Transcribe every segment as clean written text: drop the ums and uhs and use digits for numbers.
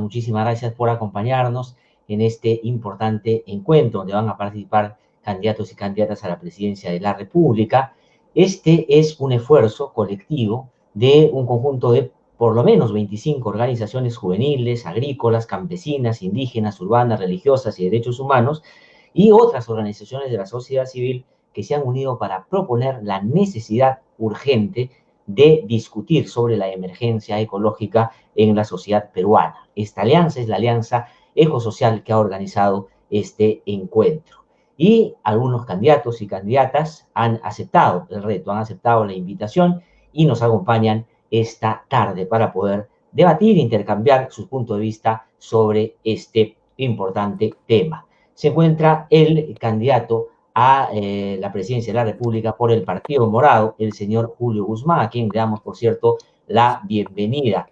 Muchísimas gracias por acompañarnos en este importante encuentro donde van a participar candidatos y candidatas a la presidencia de la República. Este es un esfuerzo colectivo de un conjunto de por lo menos 25 organizaciones juveniles, agrícolas, campesinas, indígenas, urbanas, religiosas y derechos humanos, y otras organizaciones de la sociedad civil que se han unido para proponer la necesidad urgente de discutir sobre la emergencia ecológica en la sociedad peruana. Esta alianza es la Alianza Ecosocial que ha organizado este encuentro. Y algunos candidatos y candidatas han aceptado el reto, han aceptado la invitación y nos acompañan esta tarde para poder debatir e intercambiar sus puntos de vista sobre este importante tema. Se encuentra el candidato a la presidencia de la República por el Partido Morado, el señor Julio Guzmán, a quien le damos, por cierto, la bienvenida.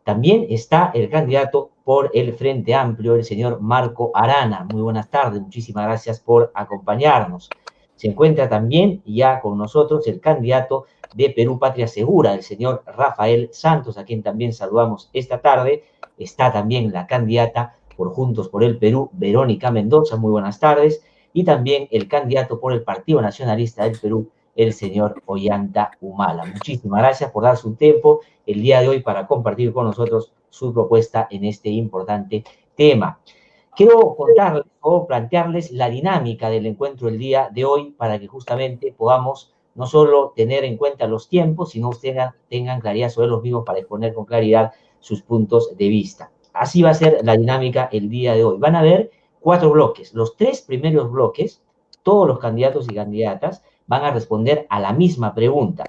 También está el candidato por el Frente Amplio, el señor Marco Arana. Muy buenas tardes, muchísimas gracias por acompañarnos. Se encuentra también ya con nosotros el candidato de Perú Patria Segura, el señor Rafael Santos, a quien también saludamos esta tarde. Está también la candidata por Juntos por el Perú, Verónica Mendoza. Muy buenas tardes. Y también el candidato por el Partido Nacionalista del Perú, el señor Ollanta Humala. Muchísimas gracias por dar su tiempo el día de hoy para compartir con nosotros su propuesta en este importante tema. Quiero contarles o plantearles la dinámica del encuentro el día de hoy para que justamente podamos no solo tener en cuenta los tiempos, sino ustedes tengan claridad sobre los mismos para exponer con claridad sus puntos de vista. Así va a ser la dinámica el día de hoy. Van a ver 4 bloques. Los 3 primeros bloques, todos los candidatos y candidatas van a responder a la misma pregunta.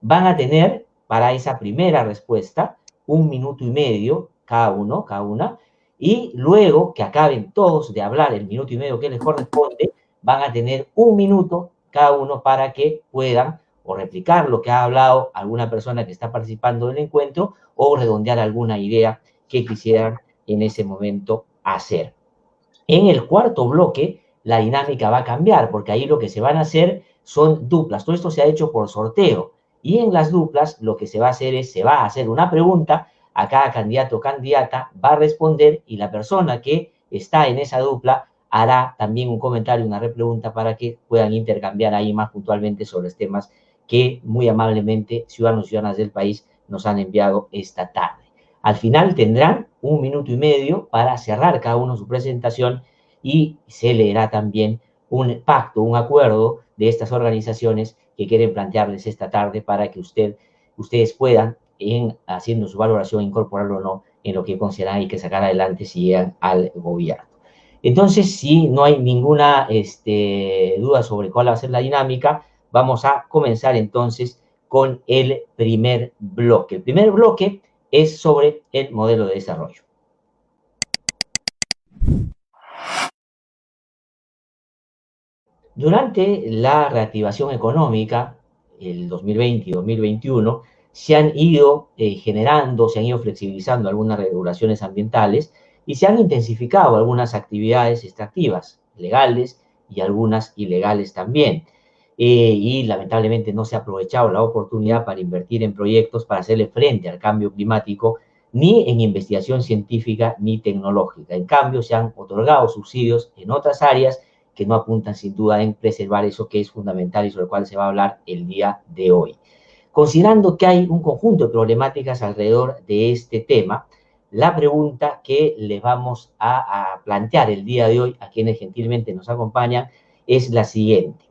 Van a tener para esa primera respuesta 1 minuto y medio cada uno, cada una, y luego que acaben todos de hablar el minuto y medio que les corresponde, van a tener 1 minuto cada uno para que puedan o replicar lo que ha hablado alguna persona que está participando del encuentro o redondear alguna idea que quisieran en ese momento hacer. En el cuarto bloque, la dinámica va a cambiar, porque ahí lo que se van a hacer son duplas. Todo esto se ha hecho por sorteo. Y en las duplas, lo que se va a hacer es, se va a hacer una pregunta a cada candidato o candidata, va a responder y la persona que está en esa dupla hará también un comentario, una repregunta para que puedan intercambiar ahí más puntualmente sobre los temas que muy amablemente ciudadanos y ciudadanas del país nos han enviado esta tarde. Al final tendrán 1 minuto y medio para cerrar cada uno su presentación y se leerá también un pacto, un acuerdo de estas organizaciones que quieren plantearles esta tarde para que ustedes puedan, haciendo su valoración, incorporarlo o no en lo que consideran hay que sacar adelante si llegan al gobierno. Entonces, si no hay ninguna duda sobre cuál va a ser la dinámica, vamos a comenzar entonces con el primer bloque. El primer bloque es sobre el modelo de desarrollo. Durante la reactivación económica, el 2020 y 2021, se han ido generando, se han ido flexibilizando algunas regulaciones ambientales y se han intensificado algunas actividades extractivas legales y algunas ilegales también. Y lamentablemente no se ha aprovechado la oportunidad para invertir en proyectos para hacerle frente al cambio climático, ni en investigación científica ni tecnológica. En cambio, se han otorgado subsidios en otras áreas que no apuntan sin duda en preservar eso que es fundamental y sobre el cual se va a hablar el día de hoy. Considerando que hay un conjunto de problemáticas alrededor de este tema, la pregunta que les vamos a plantear el día de hoy a quienes gentilmente nos acompañan es la siguiente.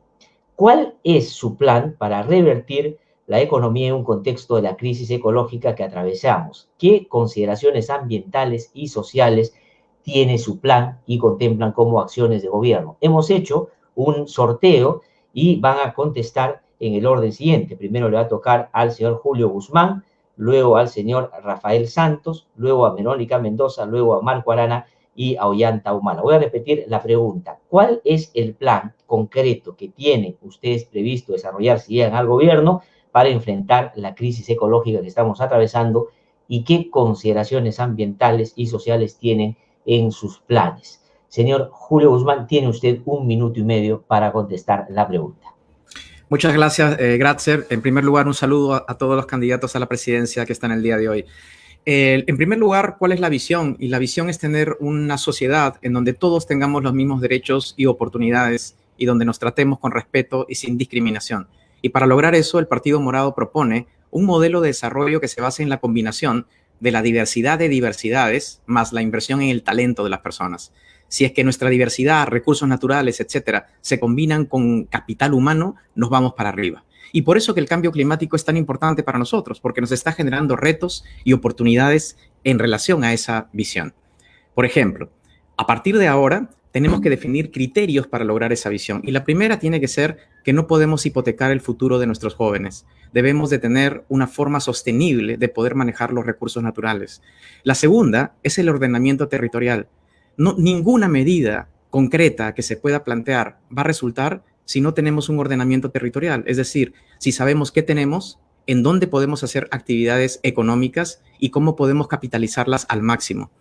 ¿Cuál es su plan para revertir la economía en un contexto de la crisis ecológica que atravesamos? ¿Qué consideraciones ambientales y sociales tiene su plan y contemplan como acciones de gobierno? Hemos hecho un sorteo y van a contestar en el orden siguiente. Primero le va a tocar al señor Julio Guzmán, luego al señor Rafael Santos, luego a Verónica Mendoza, luego a Marco Arana y a Ollanta Humala. Voy a repetir la pregunta. ¿Cuál es el plan concreto que tienen ustedes previsto desarrollar si llegan al gobierno para enfrentar la crisis ecológica que estamos atravesando y qué consideraciones ambientales y sociales tienen en sus planes? Señor Julio Guzmán, tiene usted 1 minuto y medio para contestar la pregunta. Muchas gracias, Gratzer. En primer lugar, un saludo a todos los candidatos a la presidencia que están el día de hoy. En primer lugar, ¿cuál es la visión? Y la visión es tener una sociedad en donde todos tengamos los mismos derechos y oportunidades y donde nos tratemos con respeto y sin discriminación. Y para lograr eso, el Partido Morado propone un modelo de desarrollo que se base en la combinación de la diversidad de diversidades más la inversión en el talento de las personas. Si es que nuestra diversidad, recursos naturales, etcétera, se combinan con capital humano, nos vamos para arriba. Y por eso que el cambio climático es tan importante para nosotros, porque nos está generando retos y oportunidades en relación a esa visión. Por ejemplo, a partir de ahora tenemos que definir criterios para lograr esa visión. Y la primera tiene que ser que no podemos hipotecar el futuro de nuestros jóvenes. Debemos de tener una forma sostenible de poder manejar los recursos naturales. La segunda es el ordenamiento territorial. No, ninguna medida concreta que se pueda plantear va a resultar si no tenemos un ordenamiento territorial, es decir, si sabemos qué tenemos, en dónde podemos hacer actividades económicas y cómo podemos capitalizarlas al máximo.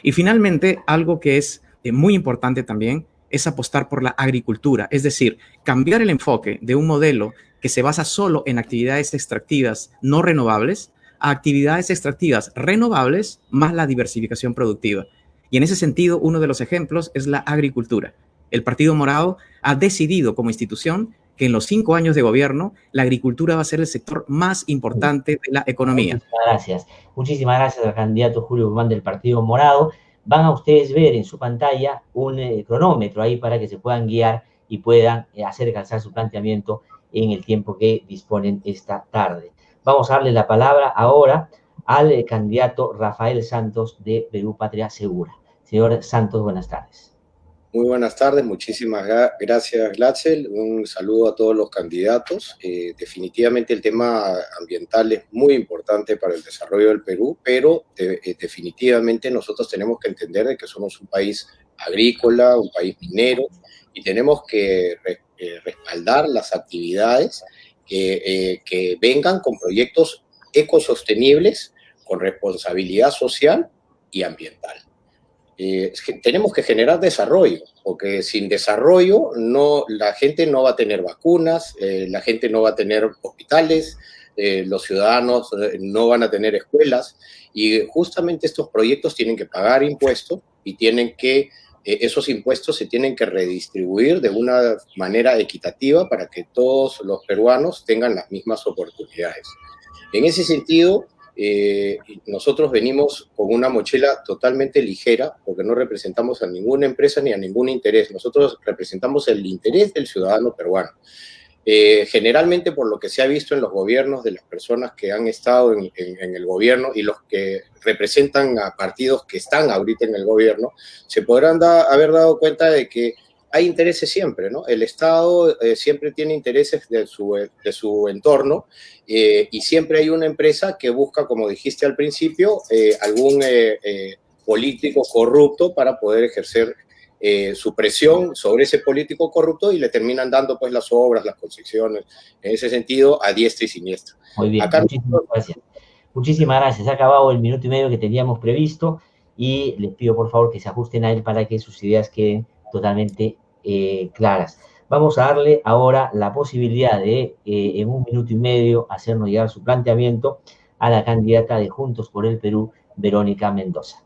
Y finalmente, algo que es muy importante también es apostar por la agricultura, es decir, cambiar el enfoque de un modelo que se basa solo en actividades extractivas no renovables a actividades extractivas renovables más la diversificación productiva. Y en ese sentido, uno de los ejemplos es la agricultura. El Partido Morado ha decidido como institución que en los 5 años de gobierno la agricultura va a ser el sector más importante de la economía. Muchísimas gracias al candidato Julio Guzmán del Partido Morado. Van a ustedes ver en su pantalla un cronómetro ahí para que se puedan guiar y puedan hacer calzar su planteamiento en el tiempo que disponen esta tarde. Vamos a darle la palabra ahora al candidato Rafael Santos de Perú Patria Segura. Señor Santos, buenas tardes. Muy buenas tardes, muchísimas gracias, Glatzel. Un saludo a todos los candidatos. Definitivamente el tema ambiental es muy importante para el desarrollo del Perú, pero definitivamente nosotros tenemos que entender de que somos un país agrícola, un país minero, y tenemos que respaldar las actividades que vengan con proyectos ecosostenibles, con responsabilidad social y ambiental. Tenemos que generar desarrollo, porque sin desarrollo la gente no va a tener vacunas, la gente no va a tener hospitales, los ciudadanos no van a tener escuelas, y justamente estos proyectos tienen que pagar impuestos y esos impuestos se tienen que redistribuir de una manera equitativa para que todos los peruanos tengan las mismas oportunidades. En ese sentido, nosotros venimos con una mochila totalmente ligera porque no representamos a ninguna empresa ni a ningún interés. Nosotros representamos el interés del ciudadano peruano. Generalmente, por lo que se ha visto en los gobiernos de las personas que han estado en el gobierno y los que representan a partidos que están ahorita en el gobierno, se podrán haber dado cuenta de que hay intereses siempre, ¿no? El Estado siempre tiene intereses de su entorno y siempre hay una empresa que busca, como dijiste al principio, algún político corrupto para poder ejercer su presión sobre ese político corrupto y le terminan dando pues las obras, las concesiones, en ese sentido, a diestra y siniestra. Muy bien, muchísimas gracias. Muchísimas gracias. Se ha acabado el minuto y medio que teníamos previsto y les pido por favor que se ajusten a él para que sus ideas queden totalmente claras. Vamos a darle ahora la posibilidad de, en 1 minuto y medio, hacernos llegar su planteamiento a la candidata de Juntos por el Perú, Verónica Mendoza.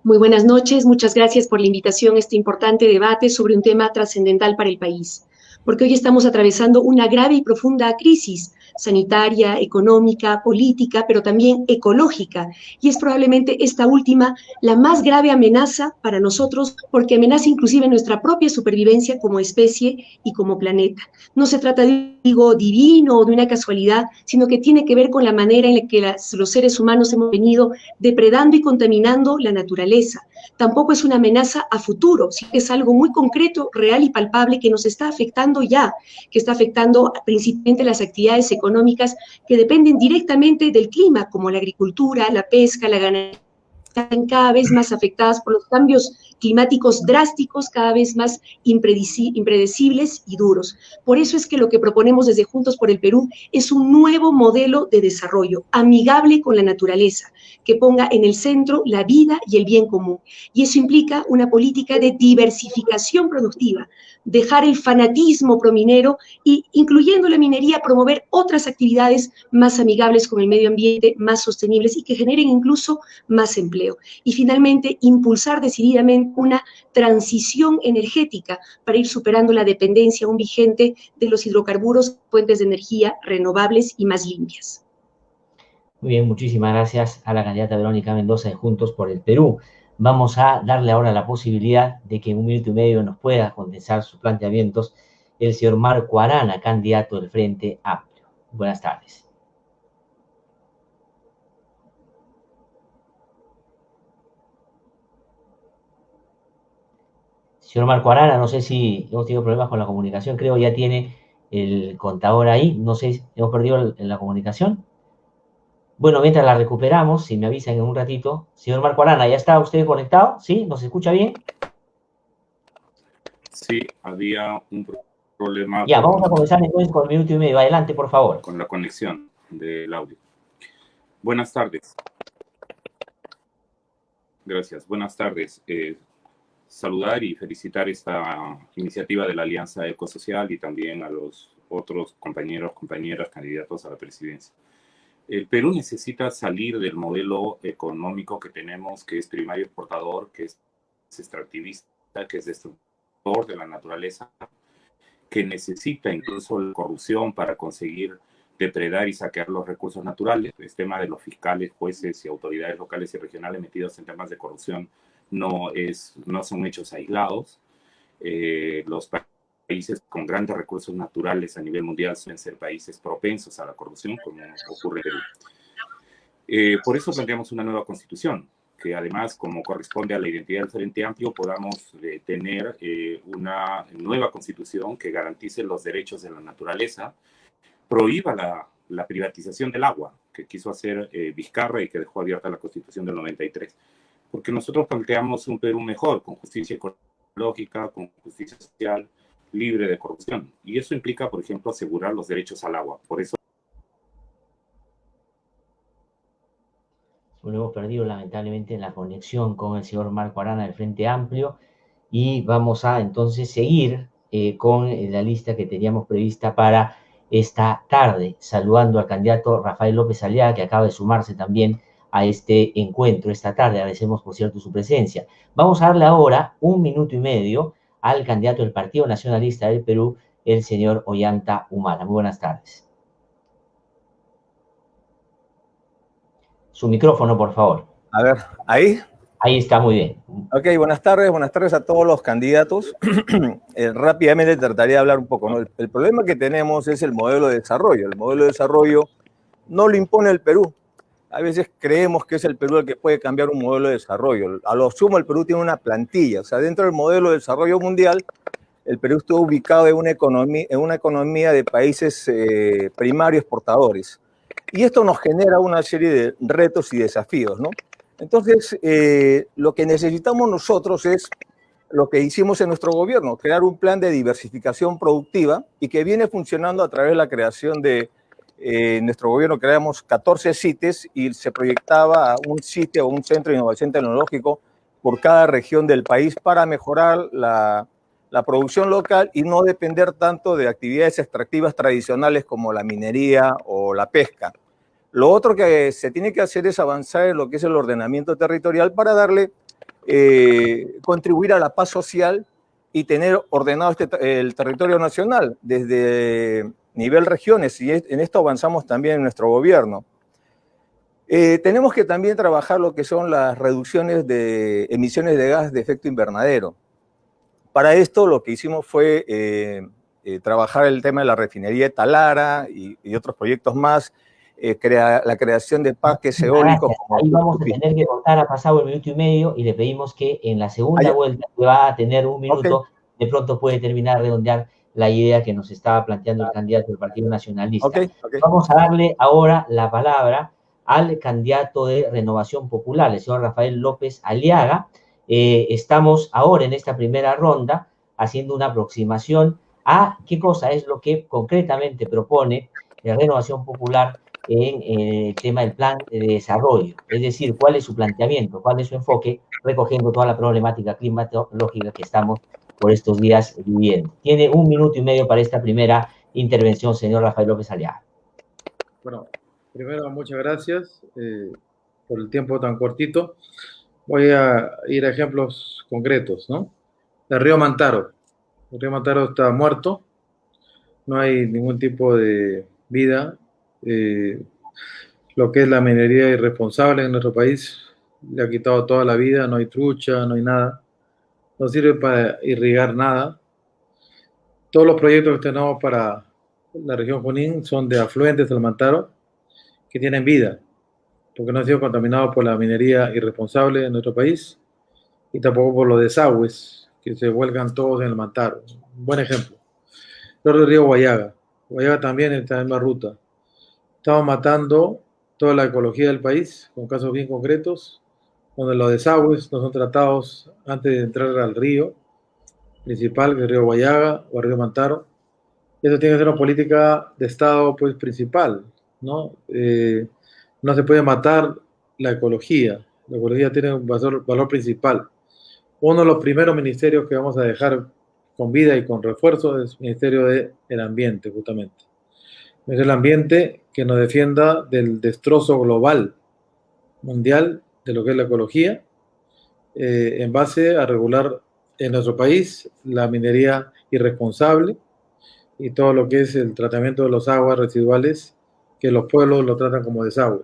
Muy buenas noches, muchas gracias por la invitación a este importante debate sobre un tema trascendental para el país, porque hoy estamos atravesando una grave y profunda crisis sanitaria, económica, política, pero también ecológica, y es probablemente esta última la más grave amenaza para nosotros, porque amenaza inclusive nuestra propia supervivencia como especie y como planeta. No se trata de algo divino o de una casualidad, sino que tiene que ver con la manera en la que los seres humanos hemos venido depredando y contaminando la naturaleza. Tampoco es una amenaza a futuro, sino que es algo muy concreto, real y palpable que nos está afectando ya, que está afectando principalmente las actividades económicas que dependen directamente del clima, como la agricultura, la pesca, la ganadería, están cada vez más afectadas por los cambios climáticos drásticos, cada vez más impredecibles y duros. Por eso es que lo que proponemos desde Juntos por el Perú es un nuevo modelo de desarrollo amigable con la naturaleza, que ponga en el centro la vida y el bien común. Y eso implica una política de diversificación productiva, dejar el fanatismo prominero y, incluyendo la minería, promover otras actividades más amigables con el medio ambiente, más sostenibles y que generen incluso más empleo. Y finalmente, impulsar decididamente una transición energética para ir superando la dependencia aún vigente de los hidrocarburos, fuentes de energía renovables y más limpias. Muy bien, muchísimas gracias a la candidata Verónica Mendoza de Juntos por el Perú. Vamos a darle ahora la posibilidad de que en 1 minuto y medio nos pueda condensar sus planteamientos el señor Marco Arana, candidato del Frente Amplio. Buenas tardes. Señor Marco Arana, no sé si hemos tenido problemas con la comunicación, creo ya tiene el contador ahí, no sé si hemos perdido la comunicación. Bueno, mientras la recuperamos, si me avisan en un ratito. Señor Marco Arana, ¿ya está usted conectado? ¿Sí? ¿Nos escucha bien? Sí, había un problema. Ya, vamos a comenzar entonces con 1 minuto y medio. Adelante, por favor. Con la conexión del audio. Buenas tardes. Gracias. Buenas tardes. Saludar y felicitar esta iniciativa de la Alianza Ecosocial y también a los otros compañeros, compañeras, candidatos a la presidencia. El Perú necesita salir del modelo económico que tenemos, que es primario exportador, que es extractivista, que es destructor de la naturaleza, que necesita incluso la corrupción para conseguir depredar y saquear los recursos naturales. El tema de los fiscales, jueces y autoridades locales y regionales metidos en temas de corrupción no son hechos aislados. Los países con grandes recursos naturales a nivel mundial suelen ser países propensos a la corrupción, como ocurre en Perú. Por eso planteamos una nueva constitución, que además, como corresponde a la identidad del Frente Amplio, podamos tener una nueva constitución que garantice los derechos de la naturaleza, prohíba la privatización del agua, que quiso hacer Vizcarra y que dejó abierta la Constitución del 93. Porque nosotros planteamos un Perú mejor, con justicia ecológica, con justicia social, libre de corrupción. Y eso implica, por ejemplo, asegurar los derechos al agua. Por eso... Bueno, hemos perdido lamentablemente la conexión con el señor Marco Arana del Frente Amplio y vamos a entonces seguir con la lista que teníamos prevista para esta tarde, saludando al candidato Rafael López Aliaga, que acaba de sumarse también a este encuentro esta tarde. Agradecemos, por cierto, su presencia. Vamos a darle ahora 1 minuto y medio al candidato del Partido Nacionalista del Perú, el señor Ollanta Humala. Muy buenas tardes. Su micrófono, por favor. A ver, ¿ahí? Ahí está, muy bien. Ok, buenas tardes a todos los candidatos. Rápidamente trataría de hablar un poco, ¿no? El problema que tenemos es el modelo de desarrollo. El modelo de desarrollo no lo impone el Perú. A veces creemos que es el Perú el que puede cambiar un modelo de desarrollo. A lo sumo, el Perú tiene una plantilla. O sea, dentro del modelo de desarrollo mundial, el Perú estuvo ubicado en una economía de países primarios exportadores. Y esto nos genera una serie de retos y desafíos, ¿no? Entonces, lo que necesitamos nosotros es lo que hicimos en nuestro gobierno, crear un plan de diversificación productiva y que viene funcionando a través de la creación de nuestro gobierno. Creamos 14 CITES y se proyectaba un sitio o un centro de innovación tecnológico por cada región del país para mejorar la producción local y no depender tanto de actividades extractivas tradicionales como la minería o la pesca. Lo otro que se tiene que hacer es avanzar en lo que es el ordenamiento territorial para darle, contribuir a la paz social y tener ordenado el territorio nacional desde nivel regiones, y en esto avanzamos también en nuestro gobierno. Tenemos que también trabajar lo que son las reducciones de emisiones de gas de efecto invernadero. Para esto lo que hicimos fue trabajar el tema de la refinería de Talara y otros proyectos más, la creación de parques eólicos. Ahí vamos a tener que contar, ha pasado 1 minuto y medio y le pedimos que en la segunda vuelta, que va a tener 1 minuto, de pronto puede terminar de redondear la idea que nos estaba planteando el candidato del Partido Nacionalista. Vamos a darle ahora la palabra al candidato de Renovación Popular, el señor Rafael López Aliaga, Estamos ahora en esta primera ronda haciendo una aproximación a qué cosa es lo que concretamente propone la Renovación Popular en el tema del plan de desarrollo, es decir, cuál es su planteamiento, cuál es su enfoque, recogiendo toda la problemática climatológica que estamos por estos días viviendo. Tiene 1 minuto y medio para esta primera intervención, señor Rafael López Aliaga. Bueno, primero, muchas gracias por el tiempo tan cortito. Voy a ir a ejemplos concretos, ¿no? El río Mantaro. El río Mantaro está muerto, no hay ningún tipo de vida. Lo que es la minería irresponsable en nuestro país le ha quitado toda la vida, no hay trucha, no hay nada, no sirve para irrigar nada. Todos los proyectos que tenemos para la región Junín son de afluentes del Mantaro que tienen vida, porque no han sido contaminados por la minería irresponsable en nuestro país y tampoco por los desagües que se vuelcan todos en el Mantaro. Un buen ejemplo. El río Guayaga. Guayaga también está en la misma ruta. Estamos matando toda la ecología del país con casos bien concretos, donde los desagües no son tratados antes de entrar al río principal, que es el río Guayaga o el río Mantaro. Eso tiene que ser una política de Estado pues, principal, ¿no? No se puede matar la ecología. La ecología tiene un valor principal. Uno de los primeros ministerios que vamos a dejar con vida y con refuerzo es el Ministerio del Ambiente, justamente. Es el ambiente que nos defienda del destrozo global, mundial, de lo que es la ecología, en base a regular en nuestro país la minería irresponsable y todo lo que es el tratamiento de los aguas residuales, que los pueblos lo tratan como desagüe.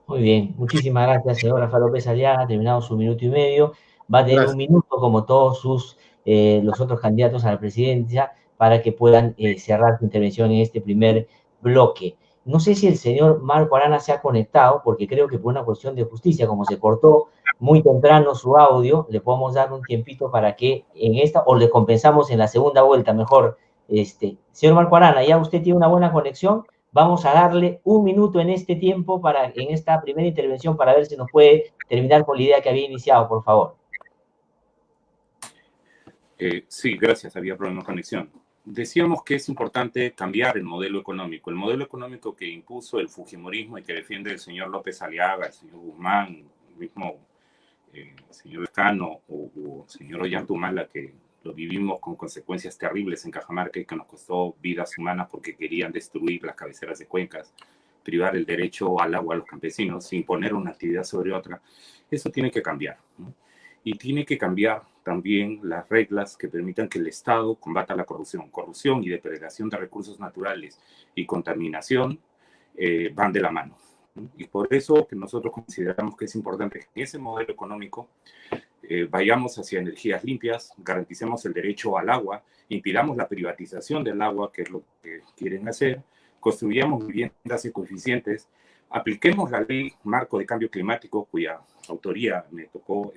Muy bien, muchísimas gracias, señor Rafael López Aliaga. Ha terminado su 1 minuto y medio. Va a tener Gracias. 1 minuto, como todos los otros candidatos a la presidencia, para que puedan cerrar su intervención en este primer bloque. No sé si el señor Marco Arana se ha conectado, porque creo que por una cuestión de justicia, como se cortó muy temprano su audio, le podemos dar un tiempito para que en esta, o le compensamos en la segunda vuelta, mejor. Señor Marco Arana, ya usted tiene una buena conexión. Vamos a darle 1 minuto en este tiempo, en esta primera intervención, para ver si nos puede terminar con la idea que había iniciado, por favor. Sí, gracias, había problema de conexión. Decíamos que es importante cambiar el modelo económico. El modelo económico que impuso el fujimorismo y que defiende el señor López Aliaga, el señor Guzmán, el mismo señor Escano o señor Ollantumala, que lo vivimos con consecuencias terribles en Cajamarca y que nos costó vidas humanas porque querían destruir las cabeceras de cuencas, privar el derecho al agua a los campesinos, imponer una actividad sobre otra. Eso tiene que cambiar, ¿no? Y tiene que cambiar también las reglas que permitan que el Estado combata la corrupción. Corrupción y depredación de recursos naturales y contaminación van de la mano, ¿no? Y por eso que nosotros consideramos que es importante que en ese modelo económico vayamos hacia energías limpias, garanticemos el derecho al agua, impidamos la privatización del agua, que es lo que quieren hacer, construyamos viviendas ecoeficientes, apliquemos la ley marco de cambio climático, cuya autoría me tocó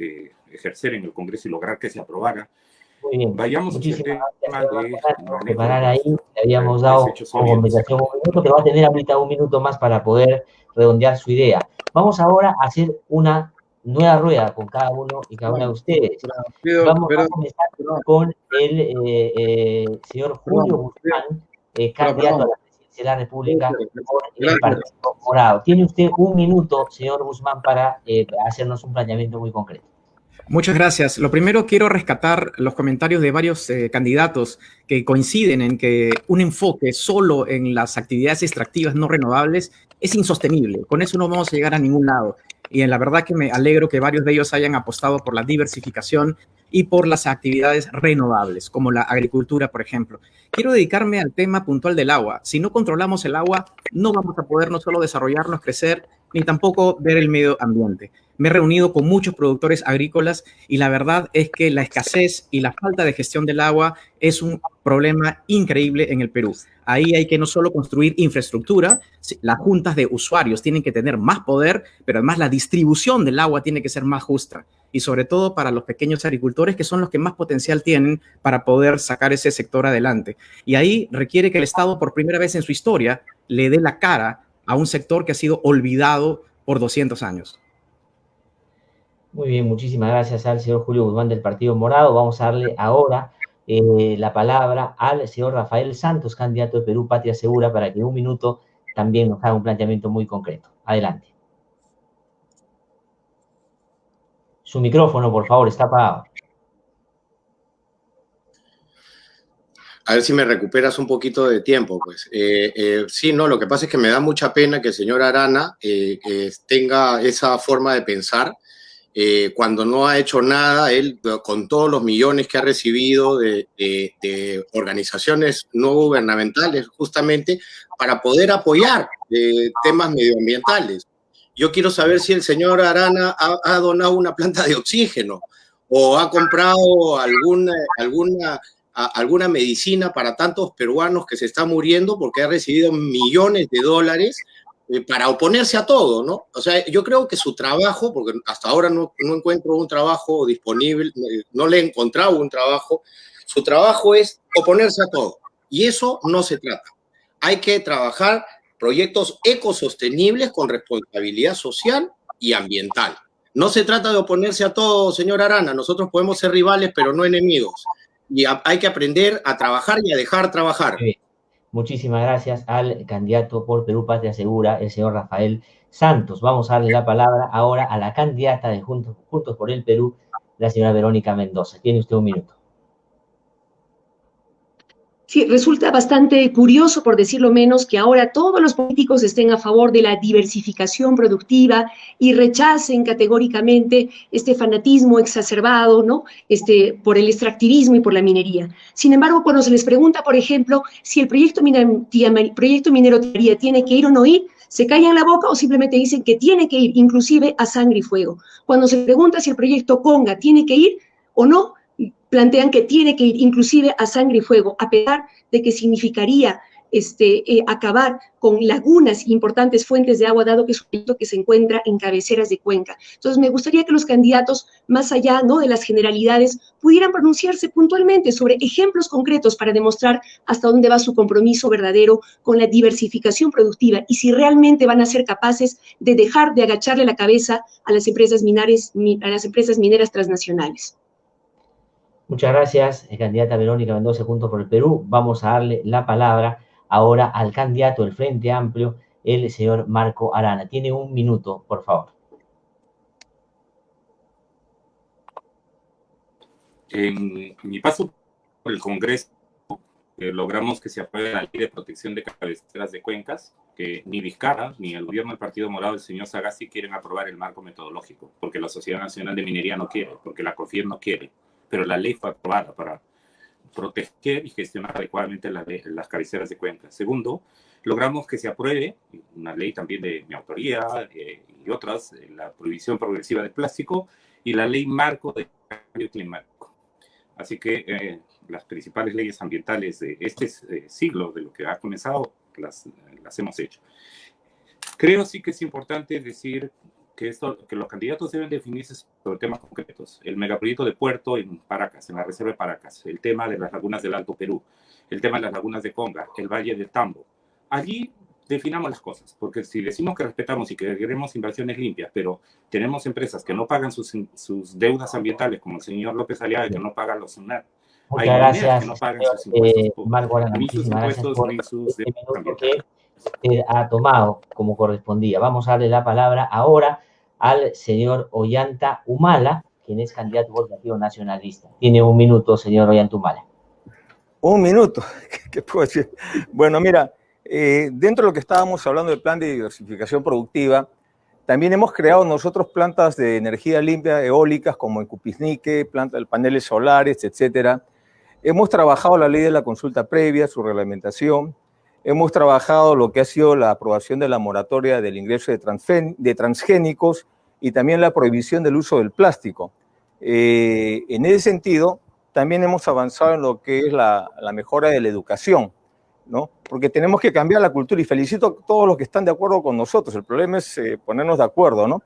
ejercer en el Congreso y lograr que se aprobara. Muy bien. Vayamos Muchísimas gracias, de parar ahí. Le habíamos dado como conversación 1 minuto, pero va a tener ahorita 1 minuto más para poder redondear su idea. Vamos ahora a hacer una nueva rueda con cada uno y cada una de ustedes. Vamos a comenzar con el señor Julio Guzmán, candidato a la presidencia de la República por el Partido Morado. Tiene usted 1 minuto, señor Guzmán, para hacernos un planteamiento muy concreto. Muchas gracias. Lo primero, quiero rescatar los comentarios de varios candidatos que coinciden en que un enfoque solo en las actividades extractivas no renovables es insostenible. Con eso no vamos a llegar a ningún lado. Y en la verdad que me alegro que varios de ellos hayan apostado por la diversificación y por las actividades renovables, como la agricultura, por ejemplo. Quiero dedicarme al tema puntual del agua. Si no controlamos el agua, no vamos a poder no solo desarrollarnos, crecer, ni tampoco ver el medio ambiente. Me he reunido con muchos productores agrícolas y la verdad es que la escasez y la falta de gestión del agua es un problema increíble en el Perú. Ahí hay que no solo construir infraestructura, las juntas de usuarios tienen que tener más poder, pero además la distribución del agua tiene que ser más justa. Y sobre todo para los pequeños agricultores, que son los que más potencial tienen para poder sacar ese sector adelante. Y ahí requiere que el Estado, por primera vez en su historia, le dé la cara a un sector que ha sido olvidado por 200 años. Muy bien, muchísimas gracias al señor Julio Guzmán del Partido Morado. Vamos a darle ahora la palabra al señor Rafael Santos, candidato de Perú Patria Segura, para que en un minuto también nos haga un planteamiento muy concreto. Adelante. Su micrófono, por favor, está apagado. A ver si me recuperas un poquito de tiempo, pues. Sí, no, lo que pasa es que me da mucha pena que el señor Arana tenga esa forma de pensar cuando no ha hecho nada, él con todos los millones que ha recibido de organizaciones no gubernamentales, justamente para poder apoyar temas medioambientales. Yo quiero saber si el señor Arana ha donado una planta de oxígeno o ha comprado alguna medicina para tantos peruanos que se están muriendo porque ha recibido millones de dólares para oponerse a todo, ¿no? O sea, yo creo que su trabajo, porque hasta ahora no encuentro un trabajo disponible, no le he encontrado un trabajo, su trabajo es oponerse a todo. Y eso no se trata. Hay que trabajar proyectos ecosostenibles con responsabilidad social y ambiental. No se trata de oponerse a todo, señor Arana. Nosotros podemos ser rivales, pero no enemigos. Y hay que aprender a trabajar y a dejar trabajar. Muchísimas gracias al candidato por Perú Patria Segura, el señor Rafael Santos. Vamos a darle la palabra ahora a la candidata de Juntos por el Perú, la señora Verónica Mendoza. Tiene usted un minuto. Sí, resulta bastante curioso, por decirlo menos, que ahora todos los políticos estén a favor de la diversificación productiva y rechacen categóricamente este fanatismo exacerbado, ¿no? Por el extractivismo y por la minería. Sin embargo, cuando se les pregunta, por ejemplo, si el proyecto minero Tía tiene que ir o no ir, se callan la boca o simplemente dicen que tiene que ir, inclusive a sangre y fuego. Cuando se pregunta si el proyecto Conga tiene que ir o no, plantean que tiene que ir inclusive a sangre y fuego, a pesar de que significaría acabar con lagunas, importantes fuentes de agua, dado que es un proyecto que se encuentra en cabeceras de cuenca. Entonces, me gustaría que los candidatos, más allá, ¿no?, de las generalidades, pudieran pronunciarse puntualmente sobre ejemplos concretos para demostrar hasta dónde va su compromiso verdadero con la diversificación productiva y si realmente van a ser capaces de dejar de agacharle la cabeza a las empresas mineras transnacionales. Muchas gracias, candidata Verónica Mendoza, Juntos por el Perú. Vamos a darle la palabra ahora al candidato del Frente Amplio, el señor Marco Arana. Tiene un minuto, por favor. En mi paso por el Congreso, logramos que se apruebe la ley de protección de cabeceras de cuencas, que ni Vizcarra, ni el gobierno del Partido Morado, el señor Sagasti, quieren aprobar el marco metodológico, porque la Sociedad Nacional de Minería no quiere, porque la COFIER no quiere. Pero la ley fue aprobada para proteger y gestionar adecuadamente las cabeceras de cuencas. Segundo, logramos que se apruebe una ley también de mi autoría y otras, la prohibición progresiva del plástico y la ley marco de cambio climático. Así que las principales leyes ambientales de este siglo, de lo que ha comenzado, las hemos hecho. Creo sí que es importante decir que los candidatos deben definirse sobre temas concretos. El megaproyecto de puerto en Paracas, en la reserva de Paracas, el tema de las lagunas del Alto Perú, el tema de las lagunas de Conga, el Valle del Tambo. Allí definamos las cosas, porque si decimos que respetamos y que queremos inversiones limpias, pero tenemos empresas que no pagan sus deudas ambientales, como el señor López Aliaga, que no pagan los SUNAT. Muchas gracias, que no pagan sus impuestos Marco Arana, muchísimas gracias por este minuto que usted ha tomado como correspondía. Vamos a darle la palabra ahora al señor Ollanta Humala, quien es candidato por el Partido Nacionalista. Tiene un minuto, señor Ollanta Humala. Un minuto, ¿qué puedo decir? Bueno, mira, dentro de lo que estábamos hablando del plan de diversificación productiva, también hemos creado nosotros plantas de energía limpia eólicas como en Cupiznique, plantas de paneles solares, etcétera. Hemos trabajado la ley de la consulta previa, su reglamentación. Hemos trabajado lo que ha sido la aprobación de la moratoria del ingreso de transgénicos y también la prohibición del uso del plástico. En ese sentido, también hemos avanzado en lo que es la mejora de la educación, ¿no? Porque tenemos que cambiar la cultura y felicito a todos los que están de acuerdo con nosotros. El problema es ponernos de acuerdo, ¿no?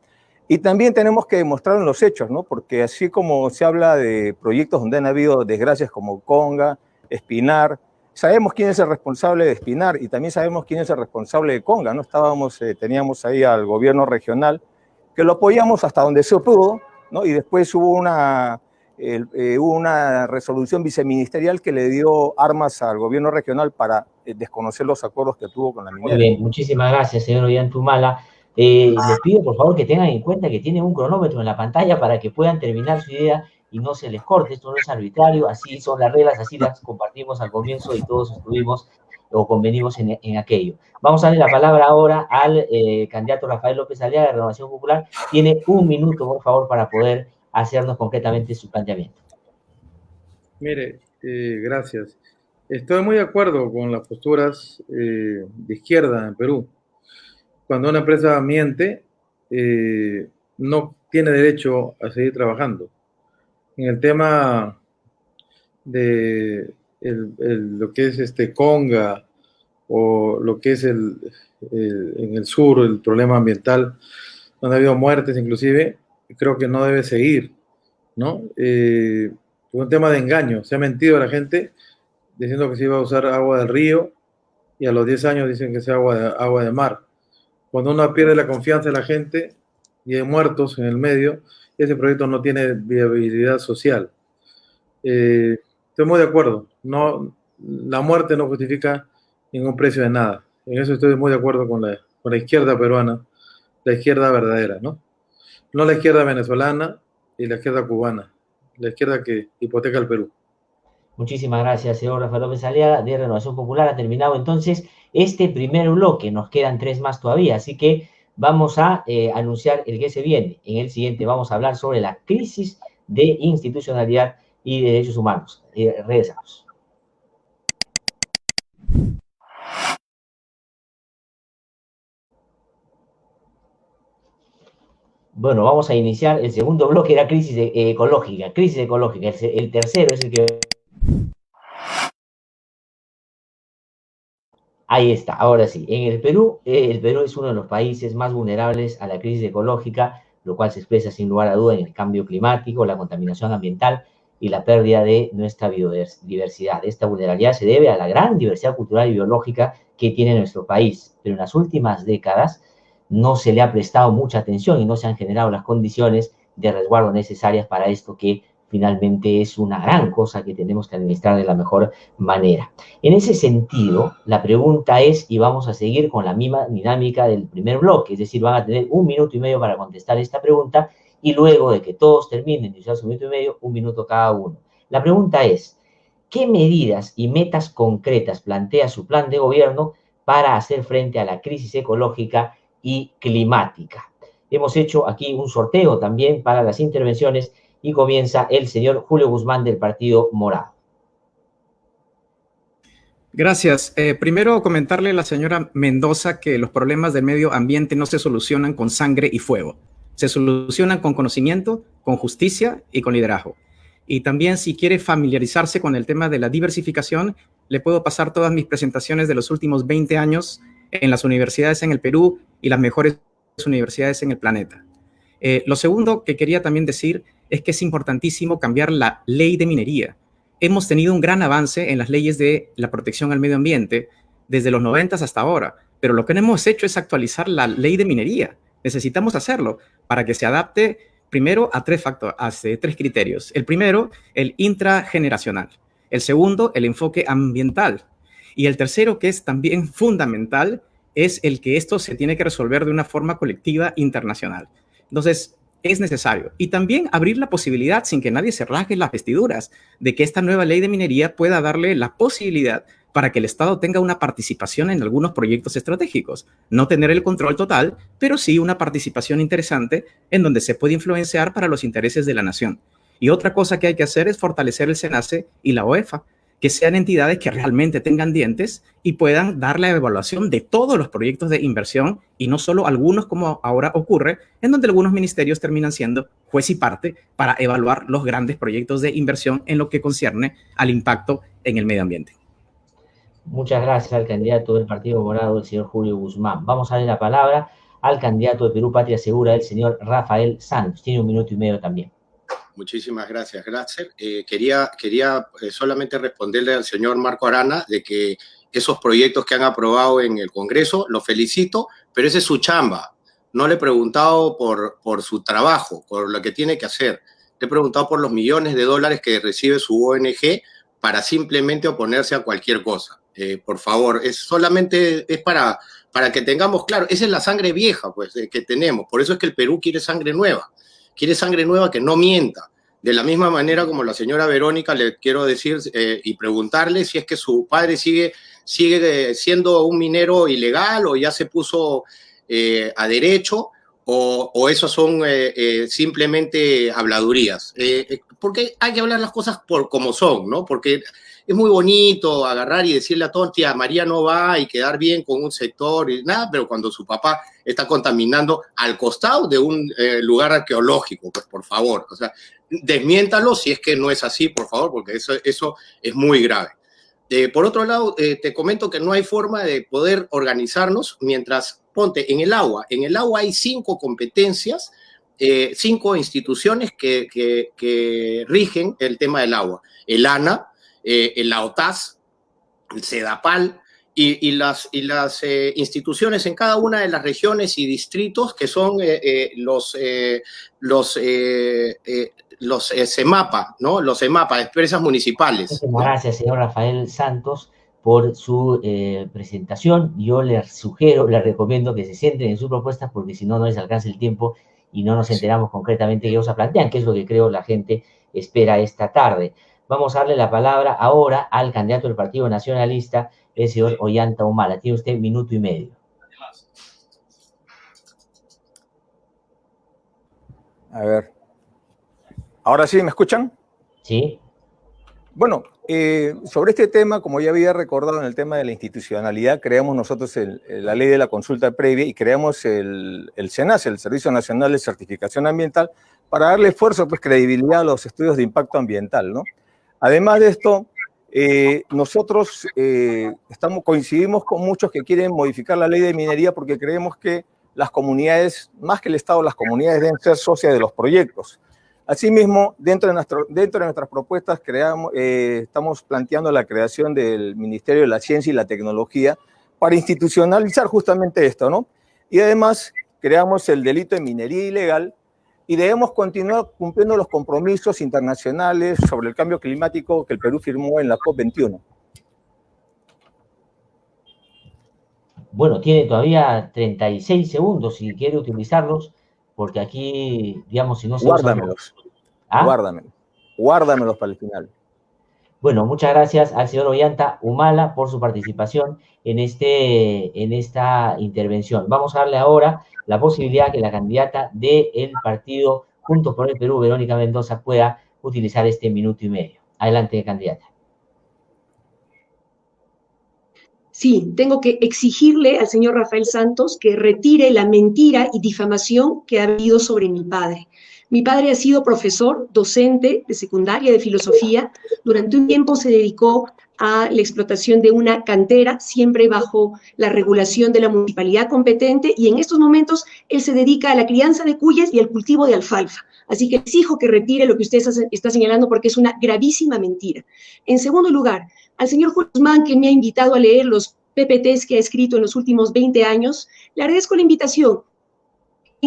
Y también tenemos que demostrar en los hechos, ¿no? Porque así como se habla de proyectos donde han habido desgracias como Conga, Espinar, sabemos quién es el responsable de Espinar y también sabemos quién es el responsable de Conga, ¿no? Teníamos ahí al gobierno regional, que lo apoyamos hasta donde se pudo, ¿no? Y después hubo una resolución viceministerial que le dio armas al gobierno regional para desconocer los acuerdos que tuvo con la minera. Muy bien, muchísimas gracias, señor Ollantumala. Les pido, por favor, que tengan en cuenta que tienen un cronómetro en la pantalla para que puedan terminar su idea y no se les corte. Esto no es arbitrario, así son las reglas, así las compartimos al comienzo y todos estuvimos o convenimos en aquello. Vamos a darle la palabra ahora al candidato Rafael López Aliaga de Renovación Popular. Tiene un minuto, por favor, para poder hacernos concretamente su planteamiento. Mire, gracias. Estoy muy de acuerdo con las posturas de izquierda en Perú. Cuando una empresa miente, no tiene derecho a seguir trabajando. En el tema de lo que es Conga o lo que es en el sur, el problema ambiental, donde ha habido muertes inclusive, creo que no debe seguir, ¿no? Fue un tema de engaño. Se ha mentido a la gente diciendo que se iba a usar agua del río y a los 10 años dicen que sea agua de mar. Cuando uno pierde la confianza de la gente y hay muertos en el medio, ese proyecto no tiene viabilidad social. Estoy muy de acuerdo. No, la muerte no justifica ningún precio de nada. En eso estoy muy de acuerdo con la izquierda peruana, la izquierda verdadera, ¿no? No la izquierda venezolana y la izquierda cubana, la izquierda que hipoteca el Perú. Muchísimas gracias, señor Rafael López Aliaga de Renovación Popular. Ha terminado entonces este primer bloque. Nos quedan 3 más todavía, así que vamos a anunciar el que se viene. En el siguiente vamos a hablar sobre la crisis de institucionalidad y derechos humanos. Regresamos. Bueno, vamos a iniciar el segundo bloque de la crisis ecológica. Crisis ecológica. El tercero es el que... Ahí está, ahora sí. En el Perú es uno de los países más vulnerables a la crisis ecológica, lo cual se expresa sin lugar a duda en el cambio climático, la contaminación ambiental y la pérdida de nuestra biodiversidad. Esta vulnerabilidad se debe a la gran diversidad cultural y biológica que tiene nuestro país, pero en las últimas décadas no se le ha prestado mucha atención y no se han generado las condiciones de resguardo necesarias para esto que finalmente es una gran cosa que tenemos que administrar de la mejor manera. En ese sentido, la pregunta es, y vamos a seguir con la misma dinámica del primer bloque, es decir, van a tener 1 minuto y medio para contestar esta pregunta y luego de que todos terminen de usar su minuto y medio, 1 minuto cada uno. La pregunta es, ¿qué medidas y metas concretas plantea su plan de gobierno para hacer frente a la crisis ecológica y climática? Hemos hecho aquí un sorteo también para las intervenciones y comienza el señor Julio Guzmán del Partido Morado. Gracias. Primero comentarle a la señora Mendoza que los problemas del medio ambiente no se solucionan con sangre y fuego. Se solucionan con conocimiento, con justicia y con liderazgo. Y también si quiere familiarizarse con el tema de la diversificación, le puedo pasar todas mis presentaciones de los últimos 20 años en las universidades en el Perú y las mejores universidades en el planeta. Lo segundo que quería también decir es que es importantísimo cambiar la ley de minería. Hemos tenido un gran avance en las leyes de la protección al medio ambiente desde los 90 hasta ahora, pero lo que no hemos hecho es actualizar la ley de minería. Necesitamos hacerlo para que se adapte primero a 3 criterios. El primero, el intrageneracional. El segundo, el enfoque ambiental. Y el tercero, que es también fundamental, es el que esto se tiene que resolver de una forma colectiva internacional. Entonces, es necesario. Y también abrir la posibilidad, sin que nadie se rasgue las vestiduras, de que esta nueva ley de minería pueda darle la posibilidad para que el Estado tenga una participación en algunos proyectos estratégicos. No tener el control total, pero sí una participación interesante en donde se puede influenciar para los intereses de la nación. Y otra cosa que hay que hacer es fortalecer el SENACE y la OEFA, que sean entidades que realmente tengan dientes y puedan dar la evaluación de todos los proyectos de inversión y no solo algunos como ahora ocurre, en donde algunos ministerios terminan siendo juez y parte para evaluar los grandes proyectos de inversión en lo que concierne al impacto en el medio ambiente. Muchas gracias al candidato del Partido Morado, el señor Julio Guzmán. Vamos a darle la palabra al candidato de Perú Patria Segura, el señor Rafael Santos. Tiene 1 minuto y medio también. Muchísimas gracias, Glatzel. Quería solamente responderle al señor Marco Arana de que esos proyectos que han aprobado en el Congreso, los felicito, pero esa es su chamba. No le he preguntado por su trabajo, por lo que tiene que hacer. Le he preguntado por los millones de dólares que recibe su ONG para simplemente oponerse a cualquier cosa. Por favor, solamente es para que tengamos claro, esa es la sangre vieja pues, que tenemos. Por eso es que el Perú quiere sangre nueva que no mienta. De la misma manera como la señora Verónica, le quiero decir y preguntarle si es que su padre sigue siendo un minero ilegal o ya se puso a derecho, o eso son simplemente habladurías. Porque hay que hablar las cosas como son, ¿no? Porque es muy bonito agarrar y decirle a todos, tía María no va y quedar bien con un sector y nada, pero cuando su papá está contaminando al costado de un lugar arqueológico, pues por favor, o sea, desmiéntalo si es que no es así, por favor, porque eso es muy grave. Por otro lado, te comento que no hay forma de poder organizarnos mientras, ponte, en el agua hay 5 competencias, 5 instituciones que rigen el tema del agua. El ANA, la OTAS, el CEDAPAL y las instituciones en cada una de las regiones y distritos que son los CEMAPA, ¿no? Los CEMAPA, empresas municipales. Muchas gracias, señor Rafael Santos, por su presentación. Yo le sugiero, le recomiendo que se centren en sus propuestas porque si no, no les alcanza el tiempo y no nos enteramos concretamente qué ellos plantean, que es lo que creo la gente espera esta tarde. Vamos a darle la palabra ahora al candidato del Partido Nacionalista, el señor Ollanta Humala. Tiene usted 1 minuto y medio. A ver. ¿Ahora sí me escuchan? Sí. Bueno, sobre este tema, como ya había recordado en el tema de la institucionalidad, creamos nosotros la ley de la consulta previa y creamos el SENACE, el Servicio Nacional de Certificación Ambiental, para darle esfuerzo, pues, credibilidad a los estudios de impacto ambiental, ¿no? Además de esto, nosotros coincidimos con muchos que quieren modificar la ley de minería porque creemos que las comunidades, más que el Estado, las comunidades deben ser socias de los proyectos. Asimismo, dentro de nuestras propuestas estamos planteando la creación del Ministerio de la Ciencia y la Tecnología para institucionalizar justamente esto, ¿no? Y además creamos el delito de minería ilegal y debemos continuar cumpliendo los compromisos internacionales sobre el cambio climático que el Perú firmó en la COP21. Bueno, tiene todavía 36 segundos si quiere utilizarlos, porque aquí, digamos, si no se Guárdamelos. ¿Ah? Guárdamelos para el final. Bueno, muchas gracias al señor Ollanta Humala por su participación en esta intervención. Vamos a darle ahora la posibilidad que la candidata del partido Juntos por el Perú, Verónica Mendoza, pueda utilizar este 1 minuto y medio. Adelante, candidata. Sí, tengo que exigirle al señor Rafael Santos que retire la mentira y difamación que ha habido sobre mi padre. Mi padre ha sido profesor, docente de secundaria de filosofía. Durante un tiempo se dedicó a la explotación de una cantera, siempre bajo la regulación de la municipalidad competente, y en estos momentos él se dedica a la crianza de cuyes y al cultivo de alfalfa. Así que exijo que retire lo que usted está señalando porque es una gravísima mentira. En segundo lugar, al señor Julio Guzmán, que me ha invitado a leer los PPTs que ha escrito en los últimos 20 años, le agradezco la invitación,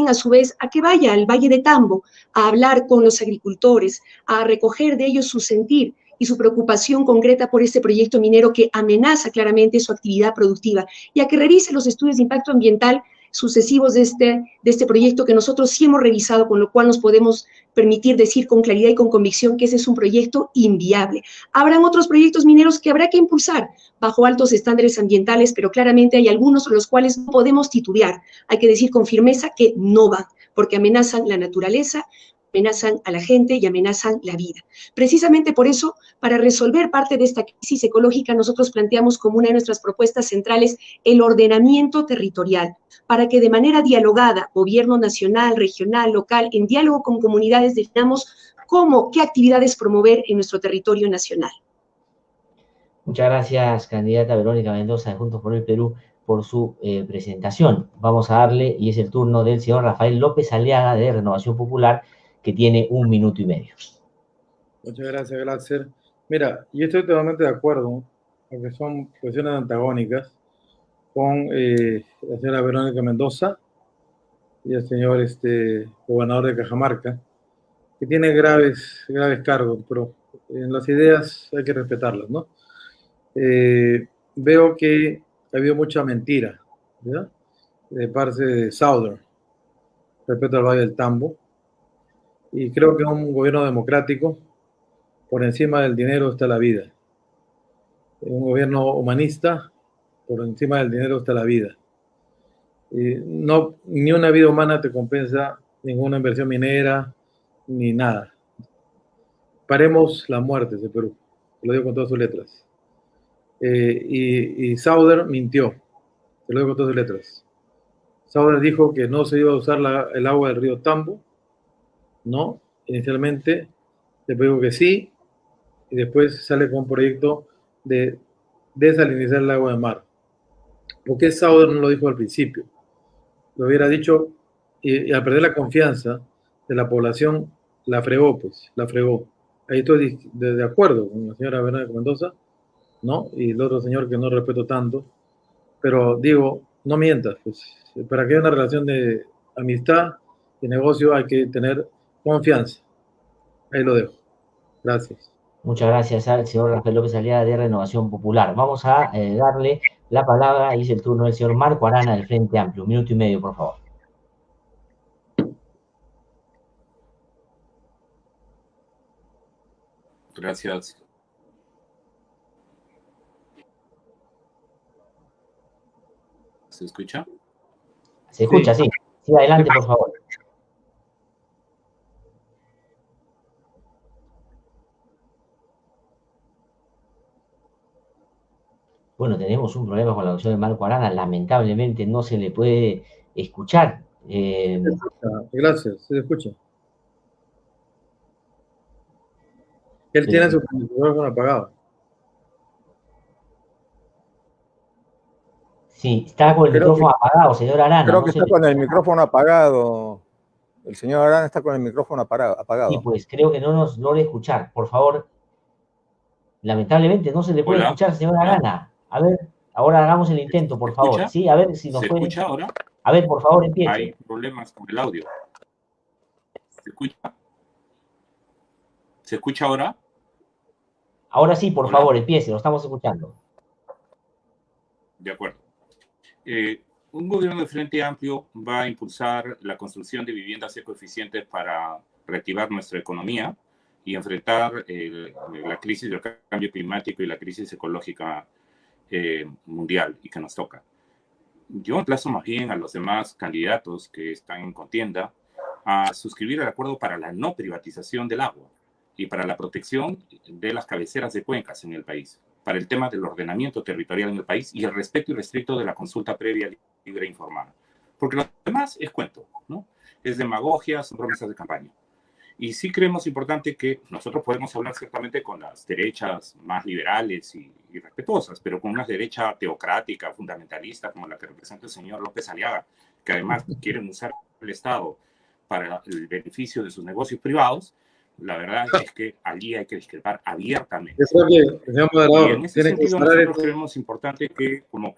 a su vez, a que vaya al Valle de Tambo a hablar con los agricultores, a recoger de ellos su sentir y su preocupación concreta por este proyecto minero que amenaza claramente su actividad productiva, y a que revise los estudios de impacto ambiental sucesivos de este proyecto que nosotros sí hemos revisado, con lo cual nos podemos permitir decir con claridad y con convicción que ese es un proyecto inviable. Habrán otros proyectos mineros que habrá que impulsar bajo altos estándares ambientales, pero claramente hay algunos los cuales no podemos titubear. Hay que decir con firmeza que no van, porque amenazan la naturaleza, amenazan a la gente y amenazan la vida. Precisamente por eso, para resolver parte de esta crisis ecológica, nosotros planteamos como una de nuestras propuestas centrales el ordenamiento territorial, para que de manera dialogada, gobierno nacional, regional, local, en diálogo con comunidades, definamos qué actividades promover en nuestro territorio nacional. Muchas gracias, candidata Verónica Mendoza de Juntos por el Perú, por su presentación. Vamos a darle, y es el turno del señor Rafael López Aliaga de Renovación Popular, que tiene 1 minuto y medio. Muchas gracias, Glatzer. Mira, yo estoy totalmente de acuerdo, porque son cuestiones antagónicas, con la señora Verónica Mendoza. y el señor gobernador de Cajamarca, que tiene graves cargos, pero en las ideas hay que respetarlas, ¿no? Veo que ha habido mucha mentira, ¿ya? De parte de Southern respecto al Valle del Tambo, y creo que un gobierno democrático, por encima del dinero está la vida. Un gobierno humanista, por encima del dinero está la vida. No, ni una vida humana te compensa ninguna inversión minera, ni nada. Paremos la muerte de Perú, lo digo con todas sus letras. Y Southern mintió, te lo digo con todas sus letras. Southern dijo que no se iba a usar el agua del río Tambo, ¿no? Inicialmente, después dijo que sí, y después sale con un proyecto de desalinizar el agua de mar. ¿Por qué Southern no lo dijo al principio? Lo hubiera dicho, y al perder la confianza de la población, la fregó, pues, la fregó. Ahí estoy de acuerdo con la señora Bernardo Mendoza, ¿no? Y el otro señor que no respeto tanto, pero digo, no mientas, pues, para que haya una relación de amistad y negocio hay que tener confianza. Ahí lo dejo. Gracias. Muchas gracias al señor Rafael López Aliaga de Renovación Popular. Vamos a darle la palabra, y es el turno del señor Marco Arana del Frente Amplio. 1 minuto y medio, por favor. Gracias. ¿Se escucha? Se escucha, sí. Sí, adelante, por favor. Bueno, tenemos un problema con la audición de Marco Arana. Lamentablemente no se le puede escuchar. Gracias, se escucha. Él tiene su micrófono apagado. Sí, está con el micrófono apagado, señor Arana. Creo que está con el micrófono apagado. El señor Arana está con el micrófono apagado. Sí, pues creo que no nos logra escuchar. Por favor, lamentablemente no se le puede escuchar, señor Arana. A ver, ahora hagamos el intento, por favor. Sí, a ver si nos puede. ¿Se escucha ahora? A ver, por favor, empiece. Hay problemas con el audio. ¿Se escucha? ¿Se escucha ahora? Ahora sí, por favor, empiece, lo estamos escuchando. De acuerdo. Un gobierno de Frente Amplio va a impulsar la construcción de viviendas ecoeficientes para reactivar nuestra economía y enfrentar la crisis del cambio climático y la crisis ecológica mundial y que nos toca. Yo emplazo más bien a los demás candidatos que están en contienda a suscribir el acuerdo para la no privatización del agua y para la protección de las cabeceras de cuencas en el país, para el tema del ordenamiento territorial en el país y el respeto irrestricto de la consulta previa, libre e informada. Porque lo demás es cuento, ¿no? Es demagogia, son promesas de campaña. Y sí creemos importante que nosotros podemos hablar ciertamente con las derechas más liberales y respetuosas, pero con una derecha teocrática, fundamentalista, como la que representa el señor López Aliaga, que además quieren usar el Estado para el beneficio de sus negocios privados. La verdad es que allí hay que discrepar abiertamente. Y en ese sentido nosotros creemos importante que como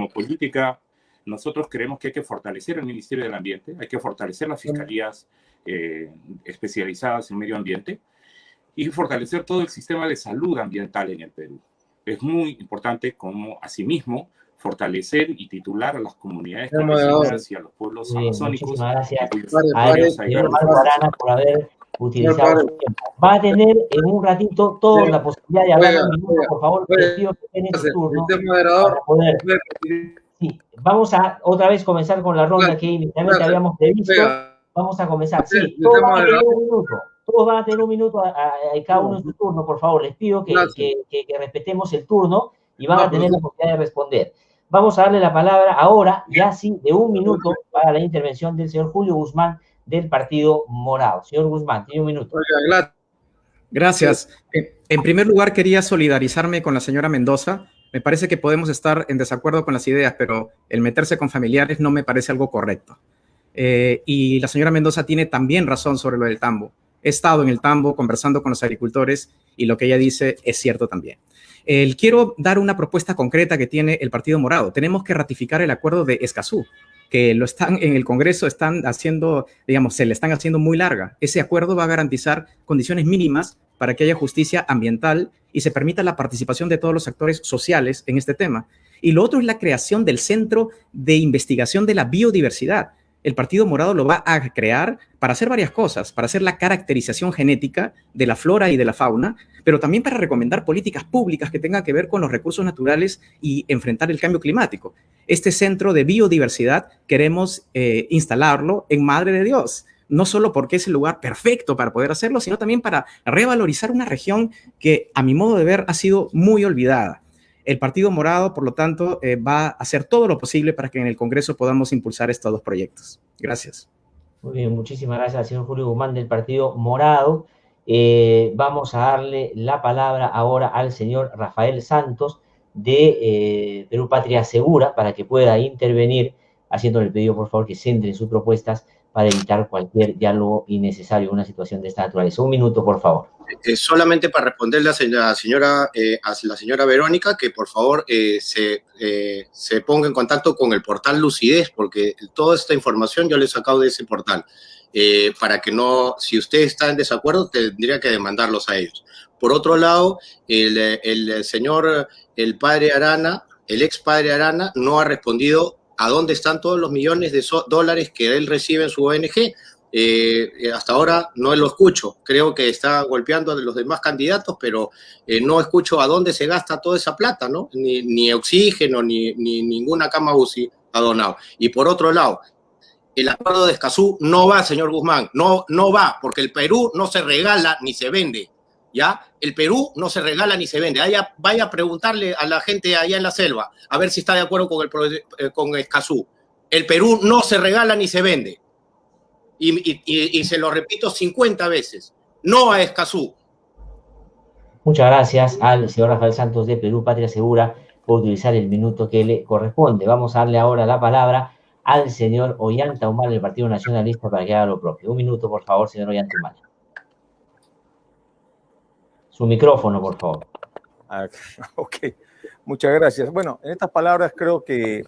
política, nosotros creemos que hay que fortalecer el Ministerio del Ambiente, hay que fortalecer las fiscalías especializadas en medio ambiente y fortalecer todo el sistema de salud ambiental en el Perú. Es muy importante como asimismo fortalecer y titular a las comunidades campesinas y a los pueblos amazónicos. Muchísimas gracias a señor Marco Arana por haber utilizado su tiempo. Va a tener en un ratito toda la posibilidad de hablar un minuto, por favor, les pido que estén en su turno para poder. Sí, vamos a otra vez comenzar con la ronda que inicialmente habíamos previsto. Vamos a comenzar. Sí, todos van a tener un minuto. Todos van a tener un minuto cada uno en su turno, por favor. Les pido que respetemos el turno y van a tener la posibilidad de responder. Vamos a darle la palabra ahora, ya sí, de un minuto para la intervención del señor Julio Guzmán del Partido Morado. Señor Guzmán, tiene un minuto. Gracias. En primer lugar, quería solidarizarme con la señora Mendoza. Me parece que podemos estar en desacuerdo con las ideas, pero el meterse con familiares no me parece algo correcto. Y la señora Mendoza tiene también razón sobre lo del tambo. He estado en el tambo conversando con los agricultores y lo que ella dice es cierto también. Quiero dar una propuesta concreta que tiene el Partido Morado. Tenemos que ratificar el acuerdo de Escazú. que lo están en el Congreso están haciendo, digamos, se le están haciendo muy larga. Ese acuerdo va a garantizar condiciones mínimas para que haya justicia ambiental y se permita la participación de todos los actores sociales en este tema. Y lo otro es la creación del Centro de Investigación de la Biodiversidad. El Partido Morado lo va a crear para hacer varias cosas, para hacer la caracterización genética de la flora y de la fauna, pero también para recomendar políticas públicas que tengan que ver con los recursos naturales y enfrentar el cambio climático. Este centro de biodiversidad queremos instalarlo en Madre de Dios, no solo porque es el lugar perfecto para poder hacerlo, sino también para revalorizar una región que, a mi modo de ver, ha sido muy olvidada. El Partido Morado, por lo tanto, va a hacer todo lo posible para que en el Congreso podamos impulsar estos dos proyectos. Gracias. Muy bien, muchísimas gracias al señor Julio Guzmán del Partido Morado. Vamos a darle la palabra ahora al señor Rafael Santos de Perú Patria Segura para que pueda intervenir, haciéndole el pedido, por favor, que centre en sus propuestas para evitar cualquier diálogo innecesario en una situación de esta naturaleza. Un minuto, por favor. Solamente para responderle a la señora Verónica, que por favor se ponga en contacto con el portal Lucidez, porque toda esta información yo le he sacado de ese portal, para que no, si usted está en desacuerdo, tendría que demandarlos a ellos. Por otro lado, el señor, el padre Arana, el ex padre Arana, no ha respondido a dónde están todos los millones de dólares que él recibe en su ONG. Hasta ahora no lo escucho, creo que está golpeando a los demás candidatos, pero no escucho a dónde se gasta toda esa plata, ¿no? Ni oxígeno, ni ninguna cama UCI ha donado. Y por otro lado, el acuerdo de Escazú no va, señor Guzmán, no va, porque el Perú no se regala ni se vende, ¿ya? El Perú no se regala ni se vende. Vaya a preguntarle a la gente allá en la selva, a ver si está de acuerdo con Escazú. El Perú no se regala ni se vende. Y se lo repito 50 veces, no a Escazú. Muchas gracias al señor Rafael Santos de Perú Patria Segura por utilizar el minuto que le corresponde. Vamos a darle ahora la palabra al señor Ollanta Humala del Partido Nacionalista para que haga lo propio. Un minuto, por favor, señor Ollanta Humala. Su micrófono, por favor. Ok, muchas gracias. Bueno, en estas palabras creo que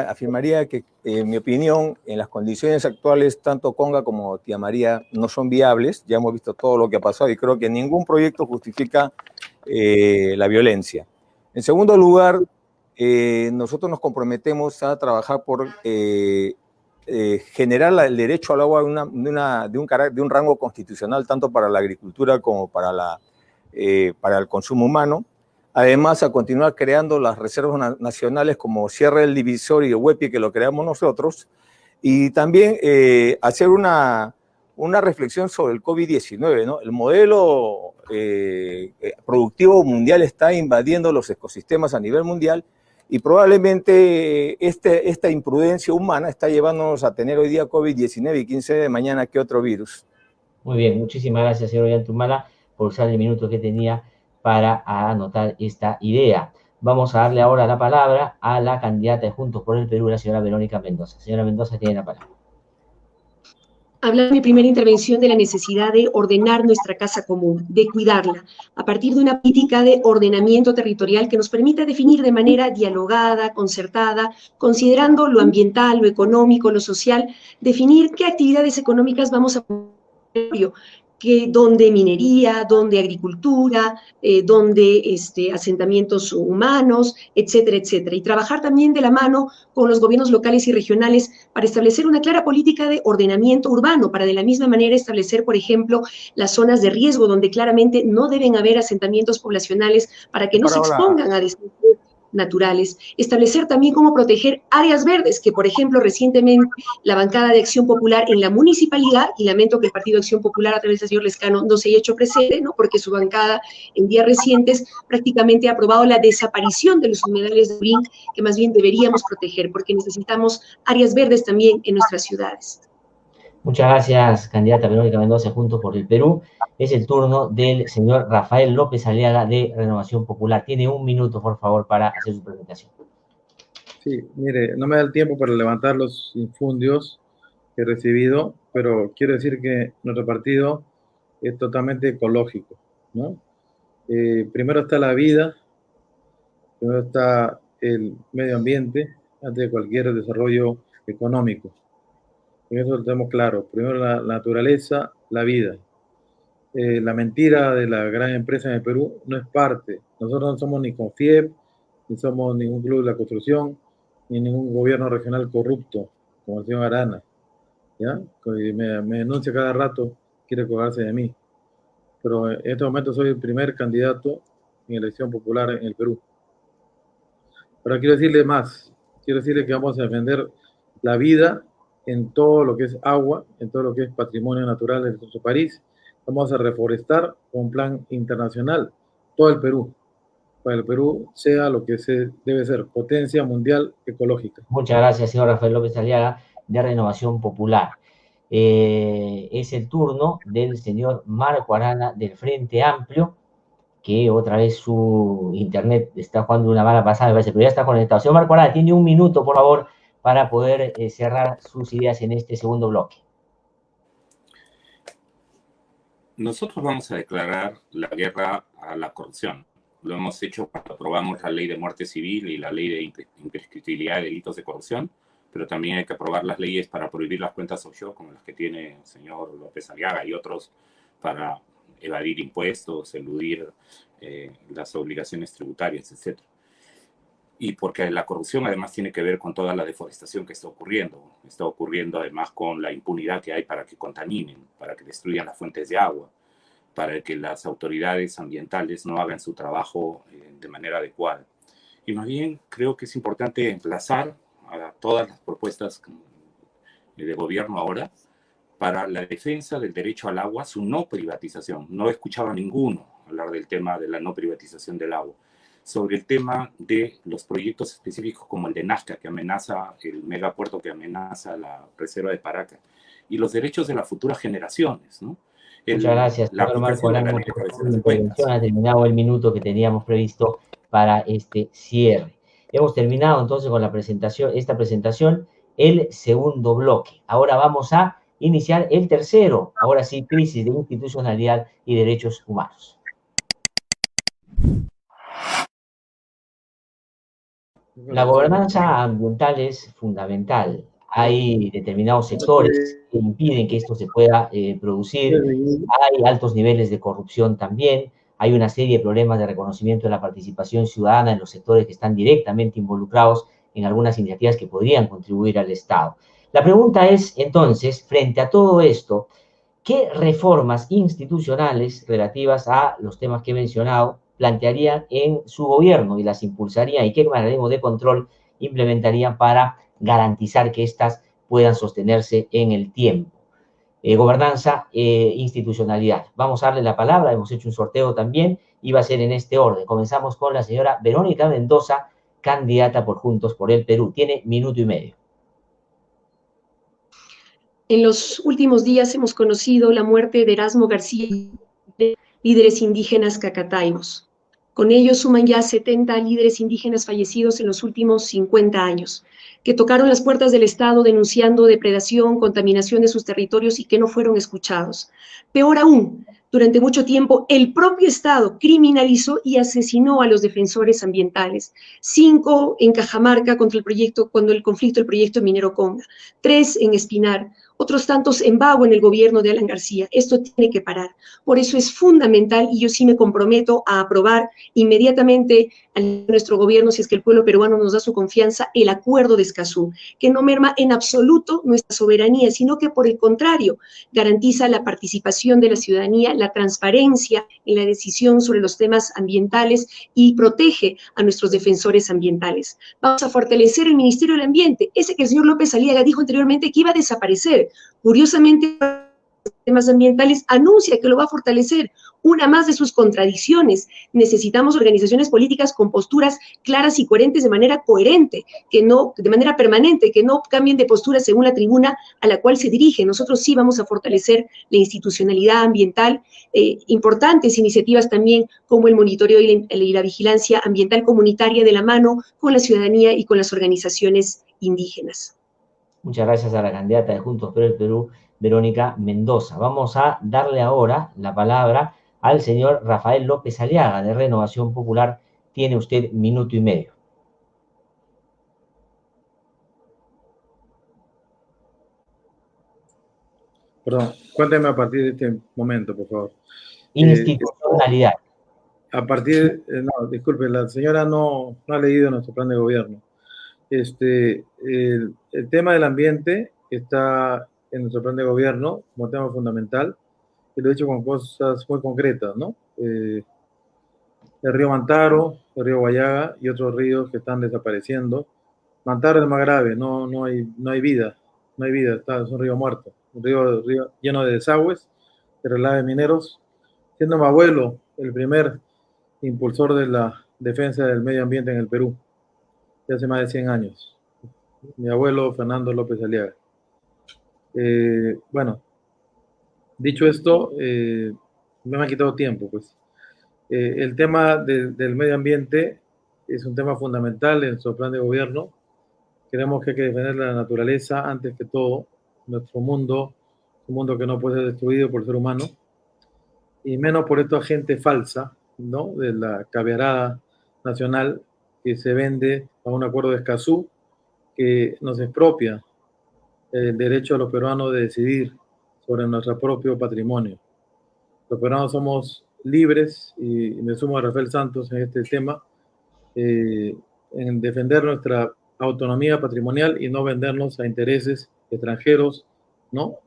afirmaría que, en mi opinión, en las condiciones actuales, tanto Conga como Tía María no son viables. Ya hemos visto todo lo que ha pasado y creo que ningún proyecto justifica la violencia. En segundo lugar, nosotros nos comprometemos a trabajar por generar el derecho al agua de un rango constitucional, tanto para la agricultura como para el consumo humano. Además, a continuar creando las reservas nacionales como Sierra del Divisor y Huepi, que lo creamos nosotros, y también hacer una reflexión sobre el COVID-19, ¿no? El modelo productivo mundial está invadiendo los ecosistemas a nivel mundial y probablemente esta imprudencia humana está llevándonos a tener hoy día COVID-19 y 15 de mañana que otro virus. Muy bien, muchísimas gracias, señor Ollanta Humala, por usar el minuto que tenía para anotar esta idea. Vamos a darle ahora la palabra a la candidata de Juntos por el Perú, la señora Verónica Mendoza. Señora Mendoza, tiene la palabra. Hablar en mi primera intervención de la necesidad de ordenar nuestra casa común, de cuidarla, a partir de una política de ordenamiento territorial que nos permita definir de manera dialogada, concertada, considerando lo ambiental, lo económico, lo social, definir qué actividades económicas vamos a poner, donde minería, donde agricultura, donde asentamientos humanos, etcétera, etcétera. Y trabajar también de la mano con los gobiernos locales y regionales para establecer una clara política de ordenamiento urbano, para de la misma manera establecer, por ejemplo, las zonas de riesgo, donde claramente no deben haber asentamientos poblacionales para que no se expongan a desastres naturales, establecer también cómo proteger áreas verdes, que por ejemplo recientemente la bancada de Acción Popular en la municipalidad, y lamento que el Partido de Acción Popular a través del señor Lescano no se haya hecho presente, ¿no? Porque su bancada en días recientes prácticamente ha aprobado la desaparición de los humedales de Urín, que más bien deberíamos proteger, porque necesitamos áreas verdes también en nuestras ciudades. Muchas gracias, candidata Verónica Mendoza, Juntos por el Perú. Es el turno del señor Rafael López Aliaga de Renovación Popular. Tiene un minuto, por favor, para hacer su presentación. Sí, mire, no me da el tiempo para levantar los infundios que he recibido, pero quiero decir que nuestro partido es totalmente ecológico, ¿no? Primero está la vida, primero está el medio ambiente, antes de cualquier desarrollo económico. En eso lo tenemos claro. Primero la naturaleza, la vida. La mentira de la gran empresa en el Perú no es parte. Nosotros no somos ni CONFIEP, ni somos ningún club de la construcción, ni ningún gobierno regional corrupto, como el señor Arana, ¿ya? Que me denuncia cada rato, quiere colgarse de mí. Pero en este momento soy el primer candidato en elección popular en el Perú. Pero quiero decirle más, quiero decirle que vamos a defender la vida en todo lo que es agua, en todo lo que es patrimonio natural de nuestro país. Vamos a reforestar con un plan internacional todo el Perú, para que el Perú sea lo que se debe ser, potencia mundial ecológica. Muchas gracias, señor Rafael López Aliaga, de Renovación Popular. Es el turno del señor Marco Arana, del Frente Amplio, que otra vez su internet está jugando una mala pasada, me parece, pero ya está conectado. Señor Marco Arana, tiene un minuto, por favor, para poder cerrar sus ideas en este segundo bloque. Nosotros vamos a declarar la guerra a la corrupción. Lo hemos hecho cuando aprobamos la ley de muerte civil y la ley de imprescriptibilidad de delitos de corrupción, pero también hay que aprobar las leyes para prohibir las cuentas offshore, como las que tiene el señor López Aliaga y otros, para evadir impuestos, eludir las obligaciones tributarias, etc. Y porque la corrupción además tiene que ver con toda la deforestación que está ocurriendo además con la impunidad que hay para que contaminen, para que destruyan las fuentes de agua, para que las autoridades ambientales no hagan su trabajo de manera adecuada. Y más bien creo que es importante emplazar a todas las propuestas de gobierno ahora para la defensa del derecho al agua, su no privatización. No he escuchado a ninguno hablar del tema de la no privatización del agua. Sobre el tema de los proyectos específicos como el de Nazca, que amenaza el megapuerto, que amenaza la reserva de Paraca, y los derechos de las futuras generaciones, ¿no? Muchas gracias, señor Marco Arana, por su intervención. Ha terminado el minuto que teníamos previsto para este cierre. Hemos terminado entonces con esta presentación, el segundo bloque. Ahora vamos a iniciar el tercero, ahora sí, crisis de institucionalidad y derechos humanos. La gobernanza ambiental es fundamental. Hay determinados sectores que impiden que esto se pueda producir. Hay altos niveles de corrupción también. Hay una serie de problemas de reconocimiento de la participación ciudadana en los sectores que están directamente involucrados en algunas iniciativas que podrían contribuir al Estado. La pregunta es, entonces, frente a todo esto, ¿qué reformas institucionales relativas a los temas que he mencionado plantearían en su gobierno y las impulsarían, y qué mecanismos de control implementarían para garantizar que éstas puedan sostenerse en el tiempo? Gobernanza, institucionalidad. Vamos a darle la palabra, hemos hecho un sorteo también y va a ser en este orden. Comenzamos con la señora Verónica Mendoza, candidata por Juntos por el Perú. Tiene minuto y medio. En los últimos días hemos conocido la muerte de Erasmo García, líderes indígenas cacataibos. Con ellos suman ya 70 líderes indígenas fallecidos en los últimos 50 años, que tocaron las puertas del Estado denunciando depredación, contaminación de sus territorios y que no fueron escuchados. Peor aún, durante mucho tiempo el propio Estado criminalizó y asesinó a los defensores ambientales. 5 en Cajamarca cuando el conflicto del proyecto minero Conga, 3 en Espinar, otros tantos en Bago en el gobierno de Alan García. Esto tiene que parar. Por eso es fundamental, y yo sí me comprometo a aprobar inmediatamente a nuestro gobierno, si es que el pueblo peruano nos da su confianza, el Acuerdo de Escazú, que no merma en absoluto nuestra soberanía, sino que por el contrario, garantiza la participación de la ciudadanía, la transparencia en la decisión sobre los temas ambientales y protege a nuestros defensores ambientales. Vamos a fortalecer el Ministerio del Ambiente, ese que el señor López Aliaga dijo anteriormente que iba a desaparecer. Curiosamente, temas ambientales anuncia que lo va a fortalecer. Una más de sus contradicciones. Necesitamos organizaciones políticas con posturas claras y coherentes de manera coherente, de manera permanente, que no cambien de postura según la tribuna a la cual se dirige. Nosotros sí vamos a fortalecer la institucionalidad ambiental, importantes iniciativas también como el monitoreo y la vigilancia ambiental comunitaria de la mano con la ciudadanía y con las organizaciones indígenas. Muchas gracias a la candidata de Juntos por el Perú, Verónica Mendoza. Vamos a darle ahora la palabra al señor Rafael López Aliaga, de Renovación Popular. Tiene usted minuto y medio. Perdón, cuénteme a partir de este momento, por favor. Institucionalidad. A partir, no, disculpe, la señora no ha leído nuestro plan de gobierno. El tema del ambiente está en nuestro plan de gobierno como tema fundamental, y lo he hecho con cosas muy concretas, ¿no? El río Mantaro, el río Guayaga y otros ríos que están desapareciendo. Mantaro es el más grave, no hay vida, es un río muerto, un río lleno de desagües, de relaves mineros, siendo mi abuelo el primer impulsor de la defensa del medio ambiente en el Perú, de hace más de 100 años. Mi abuelo Fernando López Aliaga. Bueno, dicho esto, me ha quitado tiempo, pues. El tema del medio ambiente es un tema fundamental en nuestro plan de gobierno. Creemos que hay que defender la naturaleza antes que todo. Nuestro mundo, un mundo que no puede ser destruido por el ser humano, y menos por esta gente falsa, ¿no? De la caviarada nacional que se vende a un acuerdo de Escazú que nos expropia el derecho de los peruanos de decidir sobre nuestro propio patrimonio. Los peruanos somos libres, y me sumo a Rafael Santos en este tema, en defender nuestra autonomía patrimonial y no vendernos a intereses extranjeros, ¿no?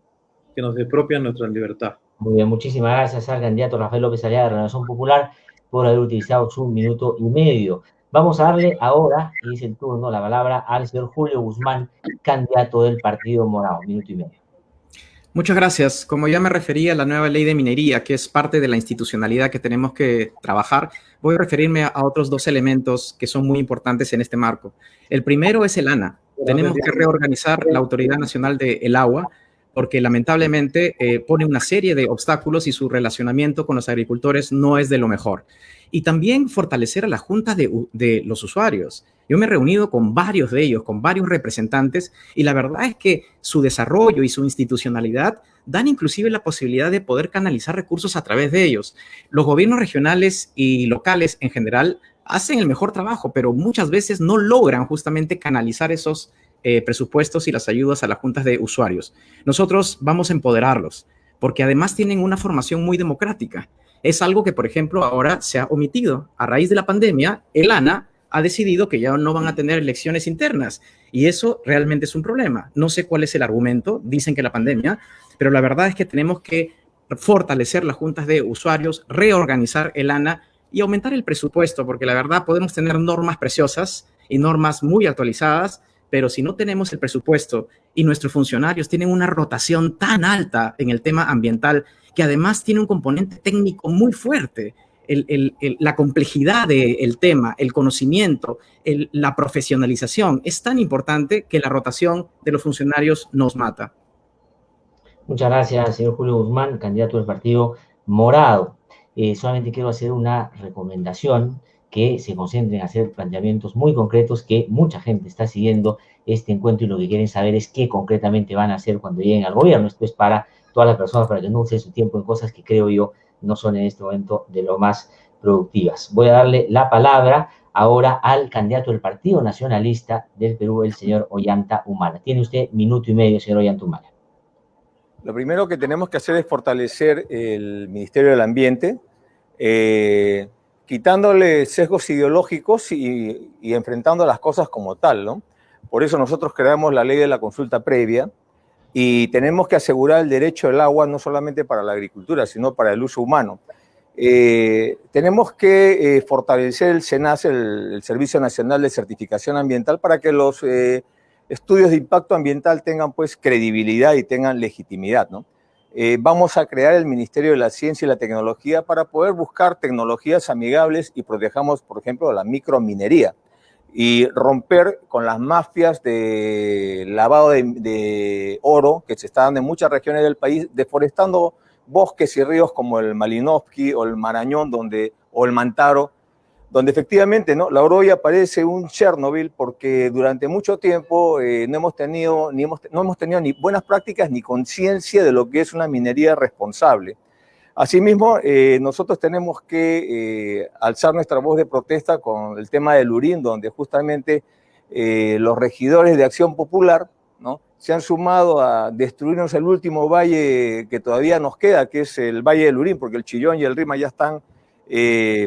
Que nos expropian nuestra libertad. Muy bien, muchísimas gracias al candidato Rafael López Aliaga de Renovación Popular por haber utilizado su 1 minuto y medio. Vamos a darle ahora, y es el turno, la palabra al señor Julio Guzmán, candidato del Partido Morado. 1 minuto y medio. Muchas gracias. Como ya me refería a la nueva ley de minería, que es parte de la institucionalidad que tenemos que trabajar, voy a referirme a otros 2 elementos que son muy importantes en este marco. El primero es el ANA. Tenemos que reorganizar la Autoridad Nacional del Agua, porque lamentablemente pone una serie de obstáculos y su relacionamiento con los agricultores no es de lo mejor. Y también fortalecer a la junta de los usuarios. Yo me he reunido con varios de ellos, con varios representantes, y la verdad es que su desarrollo y su institucionalidad dan inclusive la posibilidad de poder canalizar recursos a través de ellos. Los gobiernos regionales y locales en general hacen el mejor trabajo, pero muchas veces no logran justamente canalizar esos presupuestos y las ayudas a las juntas de usuarios. Nosotros vamos a empoderarlos, porque además tienen una formación muy democrática. Es algo que, por ejemplo, ahora se ha omitido. A raíz de la pandemia, el ANA ha decidido que ya no van a tener elecciones internas, y eso realmente es un problema. No sé cuál es el argumento, dicen que la pandemia, pero la verdad es que tenemos que fortalecer las juntas de usuarios, reorganizar el ANA y aumentar el presupuesto, porque la verdad podemos tener normas preciosas y normas muy actualizadas, pero si no tenemos el presupuesto y nuestros funcionarios tienen una rotación tan alta en el tema ambiental, que además tiene un componente técnico muy fuerte, la complejidad del tema, el conocimiento, la profesionalización, es tan importante que la rotación de los funcionarios nos mata. Muchas gracias, señor Julio Guzmán, candidato del Partido Morado. Solamente quiero hacer una recomendación, que se concentren en hacer planteamientos muy concretos, que mucha gente está siguiendo este encuentro y lo que quieren saber es qué concretamente van a hacer cuando lleguen al gobierno. Esto es para todas las personas, para que no usen su tiempo en cosas que creo yo no son en este momento de lo más productivas. Voy a darle la palabra ahora al candidato del Partido Nacionalista del Perú, el señor Ollanta Humala. Tiene usted 1 minuto y medio, señor Ollanta Humala. Lo primero que tenemos que hacer es fortalecer el Ministerio del Ambiente, quitándole sesgos ideológicos y enfrentando las cosas como tal, ¿no? Por eso nosotros creamos la ley de la consulta previa, y tenemos que asegurar el derecho al agua no solamente para la agricultura, sino para el uso humano. Tenemos que fortalecer el SENACE, el Servicio Nacional de Certificación Ambiental, para que los estudios de impacto ambiental tengan pues credibilidad y tengan legitimidad, ¿no? Vamos a crear el Ministerio de la Ciencia y la Tecnología para poder buscar tecnologías amigables y protejamos, por ejemplo, la microminería, y romper con las mafias de lavado de oro que se está dando en muchas regiones del país, deforestando bosques y ríos como el Malinovsky o el Marañón, o el Mantaro, donde efectivamente, ¿no?, la Oroya parece un Chernobyl, porque durante mucho tiempo no hemos tenido ni buenas prácticas ni conciencia de lo que es una minería responsable. Asimismo, nosotros tenemos que alzar nuestra voz de protesta con el tema del Lurín, donde justamente los regidores de Acción Popular, ¿no?, se han sumado a destruirnos el último valle que todavía nos queda, que es el Valle del Lurín, porque el Chillón y el Rima ya están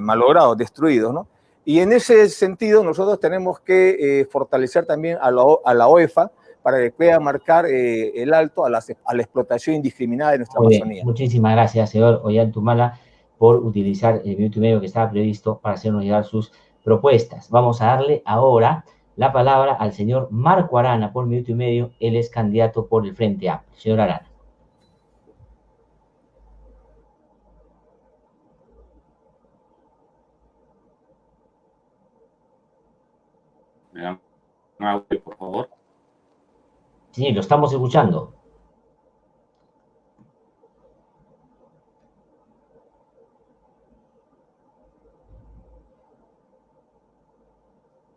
malogrados, destruidos, ¿no? Y en ese sentido nosotros tenemos que fortalecer también a la OEFA para que pueda marcar el alto a la explotación indiscriminada de nuestra Amazonía. Muchísimas gracias, señor Ollantumala, por utilizar el minuto y medio que estaba previsto para hacernos llegar sus propuestas. Vamos a darle ahora la palabra al señor Marco Arana por minuto y medio. Él es candidato por el Frente Amplio. Señor Arana. ¿Me dan un audio, por favor? Sí, lo estamos escuchando.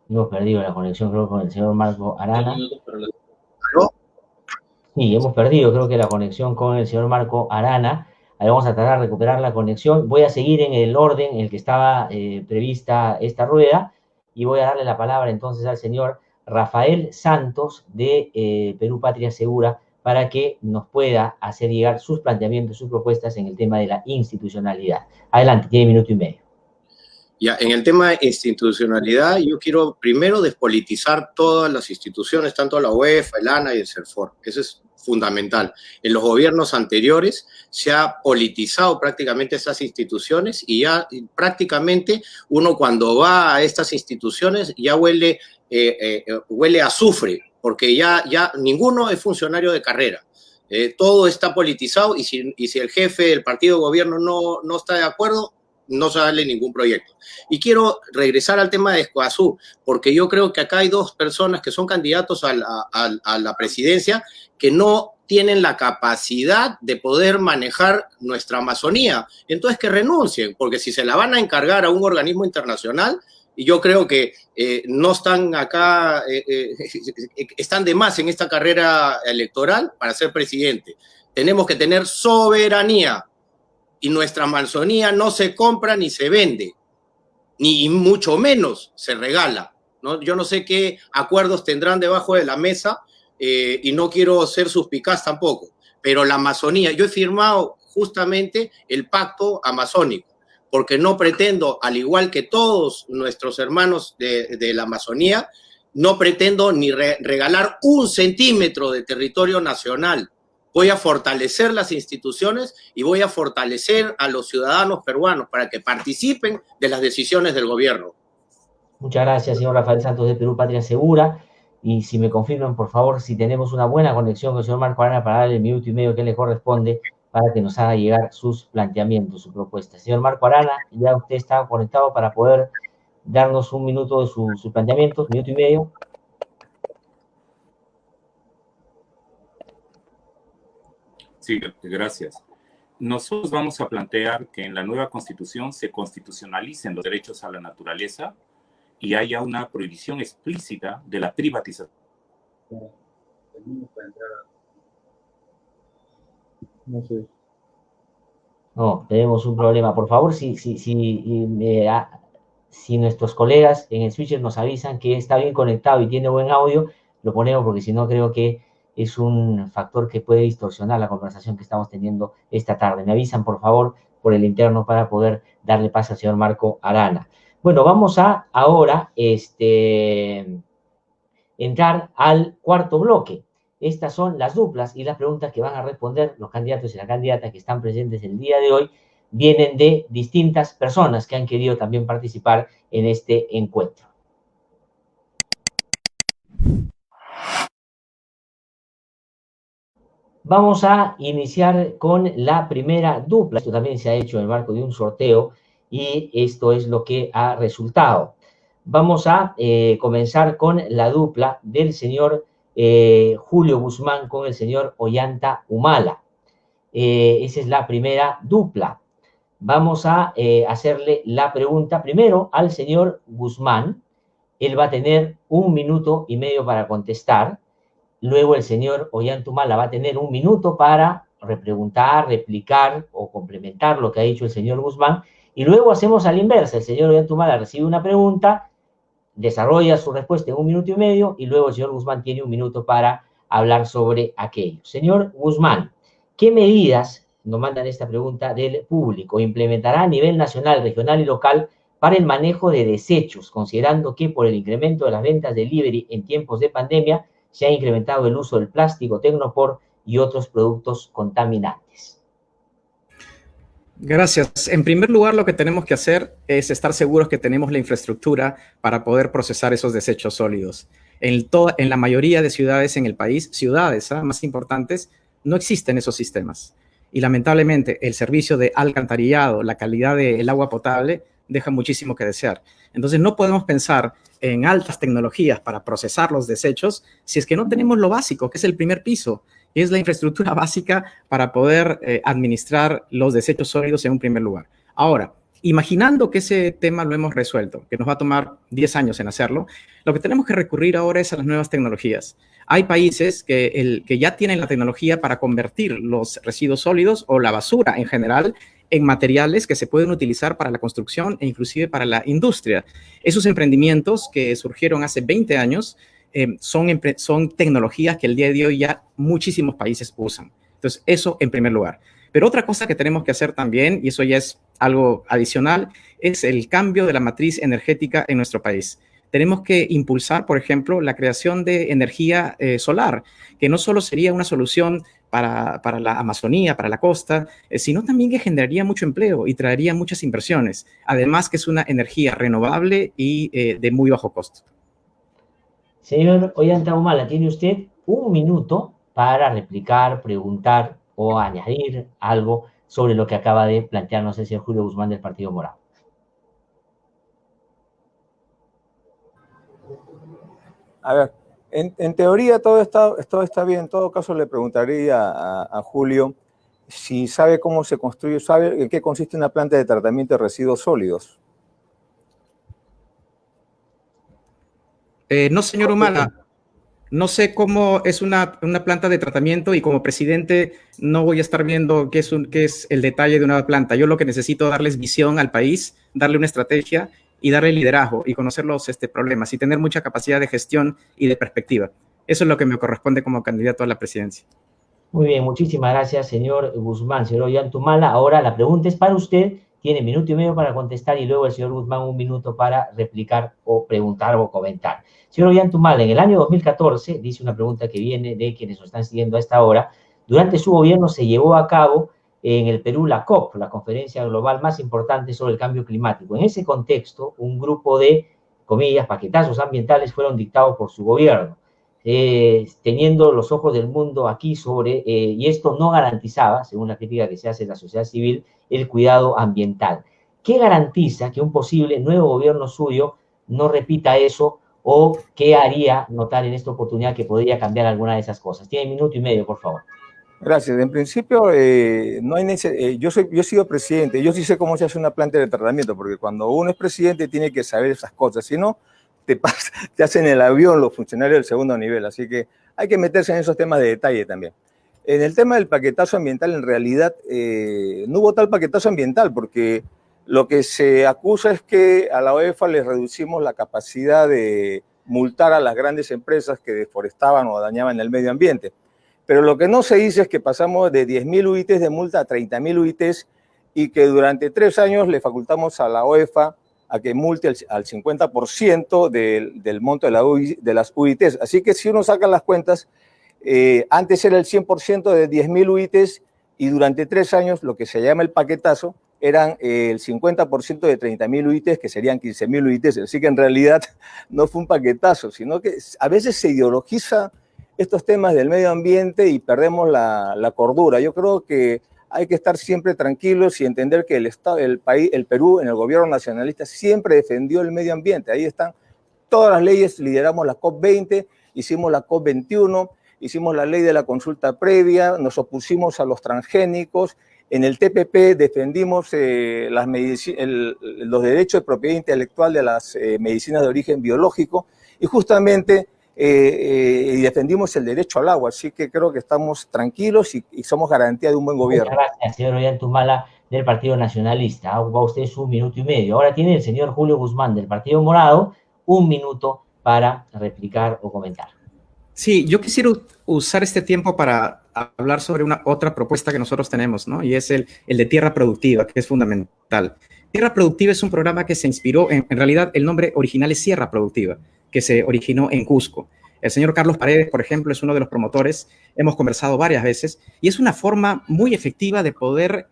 Hemos perdido la conexión, creo, con el señor Marco Arana. Sí, hemos perdido, creo que la conexión con el señor Marco Arana. Ahí vamos a tratar de recuperar la conexión. Voy a seguir en el orden en el que estaba prevista esta rueda y voy a darle la palabra entonces al señor Rafael Santos de Perú Patria Segura para que nos pueda hacer llegar sus planteamientos, sus propuestas en el tema de la institucionalidad. Adelante, tiene minuto y medio. Ya, en el tema de institucionalidad, yo quiero primero despolitizar todas las instituciones, tanto la UEFA, el ANA y el CERFOR. Eso es fundamental. En los gobiernos anteriores se ha politizado prácticamente estas instituciones y ya prácticamente uno cuando va a estas instituciones ya huele a azufre, porque ya ninguno es funcionario de carrera. Todo está politizado y si el jefe del partido de gobierno no está de acuerdo, no sale ningún proyecto. Y quiero regresar al tema de Escazú, porque yo creo que acá hay dos personas que son candidatos a la presidencia que no tienen la capacidad de poder manejar nuestra Amazonía. Entonces que renuncien, porque si se la van a encargar a un organismo internacional, y yo creo que no están acá, están de más en esta carrera electoral para ser presidente. Tenemos que tener soberanía. Y nuestra Amazonía no se compra ni se vende, ni mucho menos se regala, ¿no? Yo no sé qué acuerdos tendrán debajo de la mesa y no quiero ser suspicaz tampoco, pero la Amazonía, yo he firmado justamente el pacto amazónico, porque no pretendo, al igual que todos nuestros hermanos de la Amazonía, no pretendo ni regalar un centímetro de territorio nacional. Voy a fortalecer las instituciones y voy a fortalecer a los ciudadanos peruanos para que participen de las decisiones del gobierno. Muchas gracias, señor Rafael Santos de Perú Patria Segura. Y si me confirman, por favor, si tenemos una buena conexión con el señor Marco Arana para darle el minuto y medio que le corresponde para que nos haga llegar sus planteamientos, sus propuestas. Señor Marco Arana, ya usted está conectado para poder darnos un minuto de sus planteamientos, minuto y medio. Sí, gracias. Nosotros vamos a plantear que en la nueva Constitución se constitucionalicen los derechos a la naturaleza y haya una prohibición explícita de la privatización. No sé. No, tenemos un problema. Por favor, si nuestros colegas en el switcher nos avisan que está bien conectado y tiene buen audio, lo ponemos porque si no creo que es un factor que puede distorsionar la conversación que estamos teniendo esta tarde. Me avisan, por favor, por el interno para poder darle paso al señor Marco Arana. Bueno, vamos a ahora entrar al cuarto bloque. Estas son las duplas y las preguntas que van a responder los candidatos y las candidatas que están presentes el día de hoy. Vienen de distintas personas que han querido también participar en este encuentro. Vamos a iniciar con la primera dupla. Esto también se ha hecho en el marco de un sorteo y esto es lo que ha resultado. Vamos a comenzar con la dupla del señor Julio Guzmán con el señor Ollanta Humala. Esa es la primera dupla. Vamos a hacerle la pregunta primero al señor Guzmán. Él va a tener 1 minuto y medio para contestar. Luego el señor Ollanta Humala va a tener 1 minuto para repreguntar, replicar o complementar lo que ha dicho el señor Guzmán. Y luego hacemos a la inversa. El señor Ollanta Humala recibe una pregunta, desarrolla su respuesta en 1 minuto y medio y luego el señor Guzmán tiene 1 minuto para hablar sobre aquello. Señor Guzmán, ¿qué medidas, nos mandan esta pregunta del público, implementará a nivel nacional, regional y local para el manejo de desechos, considerando que por el incremento de las ventas delivery en tiempos de pandemia se ha incrementado el uso del plástico, Tecnopor y otros productos contaminantes? Gracias. En primer lugar, lo que tenemos que hacer es estar seguros que tenemos la infraestructura para poder procesar esos desechos sólidos. En la mayoría de ciudades en el país, ciudades más importantes, no existen esos sistemas. Y lamentablemente el servicio de alcantarillado, la calidad del agua potable, deja muchísimo que desear. Entonces no podemos pensar en altas tecnologías para procesar los desechos si es que no tenemos lo básico, que es el primer piso, y es la infraestructura básica para poder administrar los desechos sólidos en un primer lugar. Ahora, imaginando que ese tema lo hemos resuelto, que nos va a tomar 10 años en hacerlo, lo que tenemos que recurrir ahora es a las nuevas tecnologías. Hay países que ya tienen la tecnología para convertir los residuos sólidos o la basura en general en materiales que se pueden utilizar para la construcción e inclusive para la industria. Esos emprendimientos que surgieron hace 20 años son tecnologías que el día de hoy ya muchísimos países usan. Entonces, eso en primer lugar. Pero otra cosa que tenemos que hacer también, y eso ya es algo adicional, es el cambio de la matriz energética en nuestro país. Tenemos que impulsar, por ejemplo, la creación de energía solar, que no solo sería una solución para la Amazonía, para la costa, sino también que generaría mucho empleo y traería muchas inversiones. Además que es una energía renovable y de muy bajo costo. Señor Ollanta Humala, tiene usted un minuto para replicar, preguntar o añadir algo sobre lo que acaba de plantearnos el señor Julio Guzmán del Partido Morado. A ver, en teoría todo está bien. En todo caso le preguntaría a Julio si sabe cómo se construye, sabe en qué consiste una planta de tratamiento de residuos sólidos. No, señor Humala, no sé cómo es una planta de tratamiento y como presidente no voy a estar viendo qué es el detalle de una planta. Yo lo que necesito es darles visión al país, darle una estrategia y darle liderazgo y conocer los problemas y tener mucha capacidad de gestión y de perspectiva. Eso es lo que me corresponde como candidato a la presidencia. Muy bien, muchísimas gracias, señor Guzmán. Señor Ollanta Humala, ahora la pregunta es para usted. Tiene minuto y medio para contestar y luego el señor Guzmán un minuto para replicar o preguntar o comentar. Señor Ollanta Humala, en el año 2014, dice una pregunta que viene de quienes nos están siguiendo a esta hora, durante su gobierno se llevó a cabo en el Perú la COP, la conferencia global más importante sobre el cambio climático. En ese contexto, un grupo de, comillas, paquetazos ambientales fueron dictados por su gobierno, teniendo los ojos del mundo aquí sobre, y esto no garantizaba, según la crítica que se hace de la sociedad civil, el cuidado ambiental. ¿Qué garantiza que un posible nuevo gobierno suyo no repita eso o qué haría notar en esta oportunidad que podría cambiar alguna de esas cosas? Tiene minuto y medio, por favor. Gracias. En principio, no hay yo he sido presidente, yo sí sé cómo se hace una planta de tratamiento, porque cuando uno es presidente tiene que saber esas cosas, si no, te hacen el avión los funcionarios del segundo nivel, así que hay que meterse en esos temas de detalle también. En el tema del paquetazo ambiental, en realidad, no hubo tal paquetazo ambiental, porque lo que se acusa es que a la OEFA les reducimos la capacidad de multar a las grandes empresas que deforestaban o dañaban el medio ambiente. Pero lo que no se dice es que pasamos de 10.000 UITs de multa a 30.000 UITs y que durante 3 años le facultamos a la OEFA a que multe al 50% del monto de las UITs. Así que si uno saca las cuentas, antes era el 100% de 10.000 UITs y durante 3 años lo que se llama el paquetazo eran el 50% de 30.000 UITs, que serían 15.000 UITs. Así que en realidad no fue un paquetazo, sino que a veces se ideologiza estos temas del medio ambiente y perdemos la cordura. Yo creo que hay que estar siempre tranquilos y entender que el Perú, en el gobierno nacionalista, siempre defendió el medio ambiente. Ahí están todas las leyes, lideramos la COP20, hicimos la COP21, hicimos la ley de la consulta previa, nos opusimos a los transgénicos, en el TPP defendimos los derechos de propiedad intelectual de las medicinas de origen biológico y justamente y defendimos el derecho al agua, así que creo que estamos tranquilos y somos garantía de un buen gobierno. Muchas gracias, señor Ollanta Humala del Partido Nacionalista. Va usted su minuto y medio. Ahora tiene el señor Julio Guzmán del Partido Morado un minuto para replicar o comentar. Sí, yo quisiera usar este tiempo para hablar sobre otra propuesta que nosotros tenemos, ¿no? Y es el de tierra productiva, que es fundamental. Tierra productiva es un programa que se inspiró, en realidad el nombre original es Sierra Productiva, que se originó en Cusco. El señor Carlos Paredes, por ejemplo, es uno de los promotores. Hemos conversado varias veces y es una forma muy efectiva de poder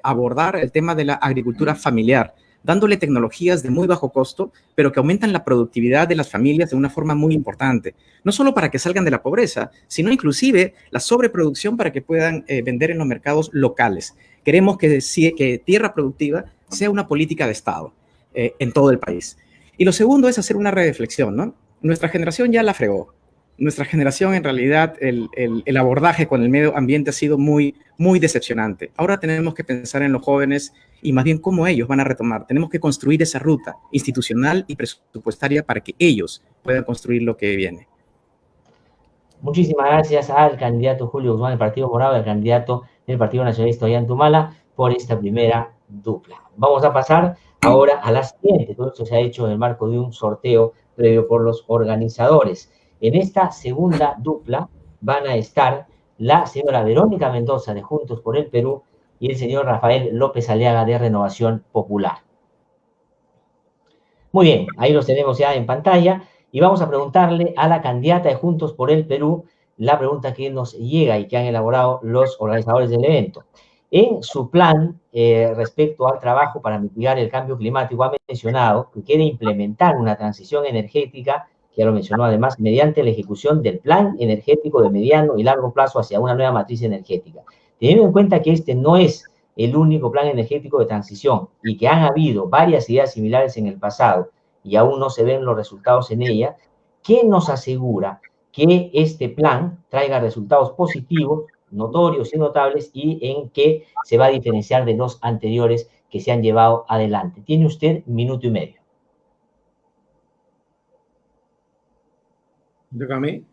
abordar el tema de la agricultura familiar, dándole tecnologías de muy bajo costo, pero que aumentan la productividad de las familias de una forma muy importante. No solo para que salgan de la pobreza, sino inclusive la sobreproducción para que puedan vender en los mercados locales. Queremos que tierra productiva sea una política de Estado en todo el país. Y lo segundo es hacer una reflexión, ¿no? Nuestra generación ya la fregó. Nuestra generación, en realidad, el abordaje con el medio ambiente ha sido muy, muy decepcionante. Ahora tenemos que pensar en los jóvenes y más bien cómo ellos van a retomar. Tenemos que construir esa ruta institucional y presupuestaria para que ellos puedan construir lo que viene. Muchísimas gracias al candidato Julio Guzmán del Partido Morado y al candidato del Partido Nacionalista Ollanta por esta primera dupla. Vamos a pasar ahora a la siguiente. Todo esto se ha hecho en el marco de un sorteo previo por los organizadores. En esta segunda dupla van a estar la señora Verónica Mendoza de Juntos por el Perú y el señor Rafael López Aliaga de Renovación Popular. Muy bien, ahí los tenemos ya en pantalla y vamos a preguntarle a la candidata de Juntos por el Perú la pregunta que nos llega y que han elaborado los organizadores del evento. En su plan respecto al trabajo para mitigar el cambio climático ha mencionado que quiere implementar una transición energética, que ya lo mencionó además, mediante la ejecución del plan energético de mediano y largo plazo hacia una nueva matriz energética. Teniendo en cuenta que este no es el único plan energético de transición y que han habido varias ideas similares en el pasado y aún no se ven los resultados en ella, ¿qué nos asegura que este plan traiga resultados positivos, notorios y notables y en que se va a diferenciar de los anteriores que se han llevado adelante? Tiene usted 1 minuto y medio. ¿Toca a mí?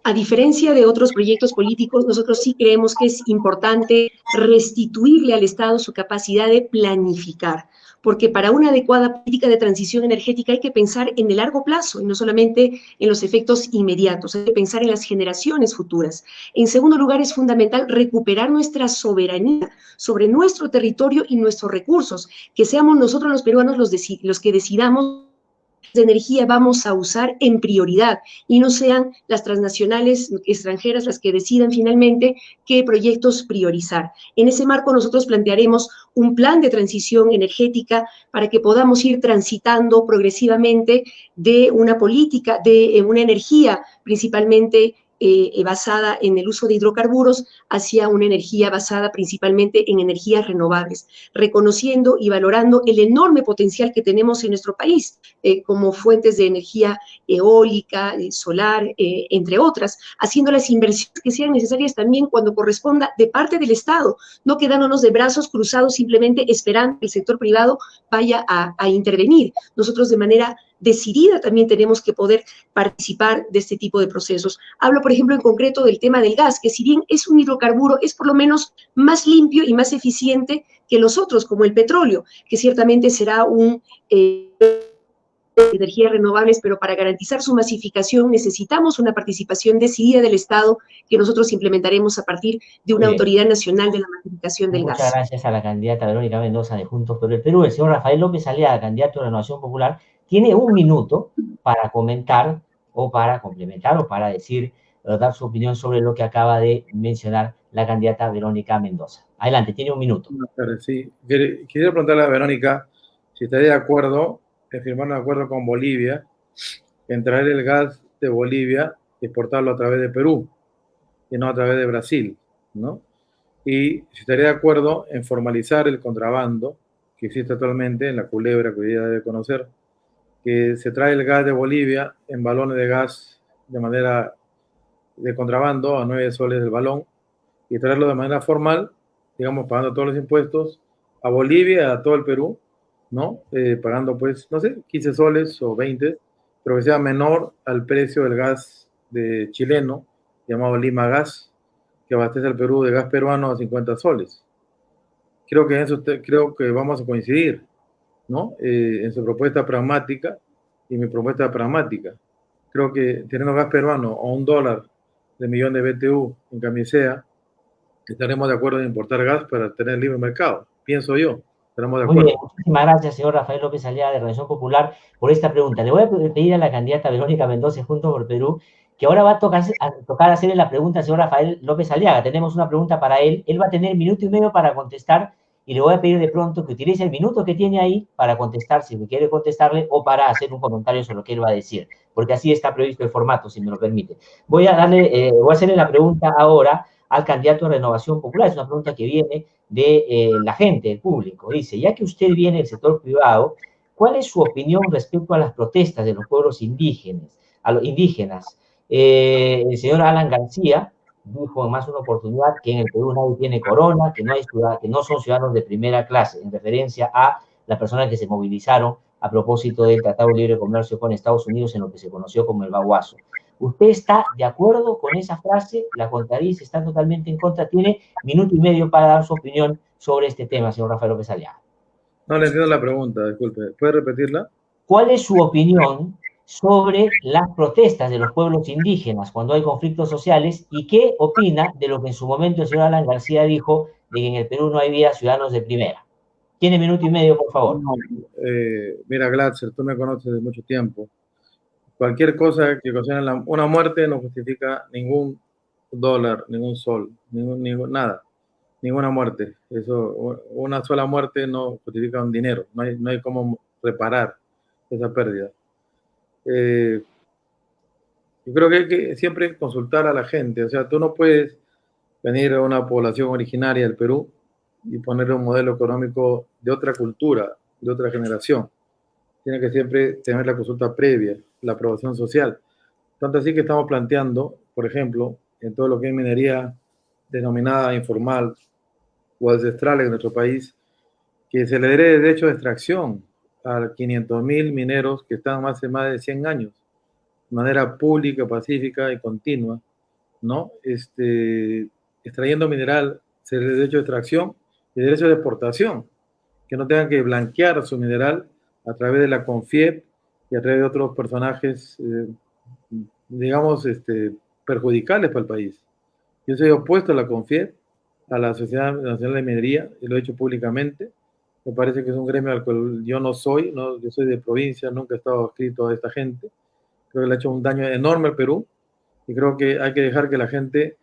A diferencia de otros proyectos políticos, nosotros sí creemos que es importante restituirle al Estado su capacidad de planificar, porque para una adecuada política de transición energética hay que pensar en el largo plazo y no solamente en los efectos inmediatos, hay que pensar en las generaciones futuras. En segundo lugar, es fundamental recuperar nuestra soberanía sobre nuestro territorio y nuestros recursos, que seamos nosotros los peruanos los que decidamos de energía vamos a usar en prioridad y no sean las transnacionales extranjeras las que decidan finalmente qué proyectos priorizar. En ese marco nosotros plantearemos un plan de transición energética para que podamos ir transitando progresivamente de una política, de una energía principalmente basada en el uso de hidrocarburos hacia una energía basada principalmente en energías renovables, reconociendo y valorando el enorme potencial que tenemos en nuestro país como fuentes de energía eólica, solar, entre otras, haciendo las inversiones que sean necesarias también cuando corresponda de parte del Estado, no quedándonos de brazos cruzados simplemente esperando que el sector privado vaya a intervenir. Nosotros de manera decidida también tenemos que poder participar de este tipo de procesos. Hablo, por ejemplo, en concreto del tema del gas, que si bien es un hidrocarburo, es por lo menos más limpio y más eficiente que los otros, como el petróleo, que ciertamente será un energías renovables, pero para garantizar su masificación necesitamos una participación decidida del Estado que nosotros implementaremos a partir de una autoridad nacional de la masificación del gas. Muchas gracias a la candidata Verónica Mendoza de Juntos por el Perú. El señor Rafael López Aliaga, candidato de Renovación Popular, tiene 1 minuto para comentar o para complementar o para decir, dar su opinión sobre lo que acaba de mencionar la candidata Verónica Mendoza. Adelante, tiene 1 minuto. Sí, quería preguntarle a Verónica si estaría de acuerdo en firmar un acuerdo con Bolivia en traer el gas de Bolivia y exportarlo a través de Perú y no a través de Brasil, ¿no? Y si estaría de acuerdo en formalizar el contrabando que existe actualmente en la culebra que hoy día debe conocer, que se trae el gas de Bolivia en balones de gas de manera de contrabando a 9 soles el balón y traerlo de manera formal, digamos, pagando todos los impuestos a Bolivia, a todo el Perú, ¿no? Pagando, pues, no sé, 15 soles o 20, pero que sea menor al precio del gas de chileno, llamado Lima Gas, que abastece al Perú de gas peruano a 50 soles. Creo que en eso creo que vamos a coincidir, ¿no? En su propuesta pragmática y mi propuesta pragmática. creo que teniendo gas peruano o $1 de millón de BTU en camisea, estaremos de acuerdo en importar gas para tener libre mercado, pienso yo. Estaremos de Muy bien, acuerdo. muchísimas gracias, señor Rafael López Aliaga de Renovación Popular, por esta pregunta. Le voy a pedir a la candidata Verónica Mendoza, Juntos por Perú, que ahora va a tocar hacerle la pregunta al señor Rafael López Aliaga. Tenemos una pregunta para él. Él va a tener 1.5 minutos para contestar y le voy a pedir de pronto que utilice el minuto que tiene ahí para contestar, si me quiere contestarle, o para hacer un comentario sobre lo que él va a decir, porque así está previsto el formato, si me lo permite. Voy a hacerle la pregunta ahora al candidato de Renovación Popular. Es una pregunta que viene de la gente, del público. Dice, ya que usted viene del sector privado, ¿cuál es su opinión respecto a las protestas de los pueblos indígenas? El señor Alan García dijo en más una oportunidad que en el Perú nadie tiene corona, que no son ciudadanos de primera clase, en referencia a las personas que se movilizaron a propósito del Tratado de Libre Comercio con Estados Unidos en lo que se conoció como el Baguazo. ¿Usted está de acuerdo con esa frase? ¿La contradice? ¿Está totalmente en contra? Tiene 1.5 minutos para dar su opinión sobre este tema, señor Rafael López Aliaga. No le entiendo la pregunta, disculpe. ¿Puede repetirla? ¿Cuál es su opinión sobre las protestas de los pueblos indígenas cuando hay conflictos sociales y qué opina de lo que en su momento el señor Alan García dijo de que en el Perú no había ciudadanos de primera? Tiene 1.5 minutos, por favor. No, mira, Glatzer, tú me conoces de mucho tiempo. Cualquier cosa que ocasione una muerte no justifica ningún dólar, ningún sol, nada, ninguna muerte. Eso, una sola muerte no justifica un dinero, no hay cómo reparar esa pérdida. Yo creo que hay que siempre consultar a la gente. O sea, tú no puedes venir a una población originaria del Perú y poner un modelo económico de otra cultura, de otra generación. Tiene que siempre tener la consulta previa, la aprobación social. Tanto así que estamos planteando, por ejemplo, en todo lo que es minería denominada informal o ancestral en nuestro país, que se le dé derecho de extracción a 500.000 mineros que están hace más de 100 años, de manera pública, pacífica y continua, ¿no? Extrayendo mineral, se le dé derecho de extracción y derecho de exportación, que no tengan que blanquear su mineral a través de la CONFIEP y a través de otros personajes, digamos, perjudiciales para el país. Yo soy opuesto a la CONFIEP, a la Sociedad Nacional de Minería, y lo he hecho públicamente. Me parece que es un gremio al cual yo no soy, ¿no? Yo soy de provincia, nunca he estado adscrito a esta gente. Creo que le ha hecho un daño enorme al Perú y creo que hay que dejar que la gente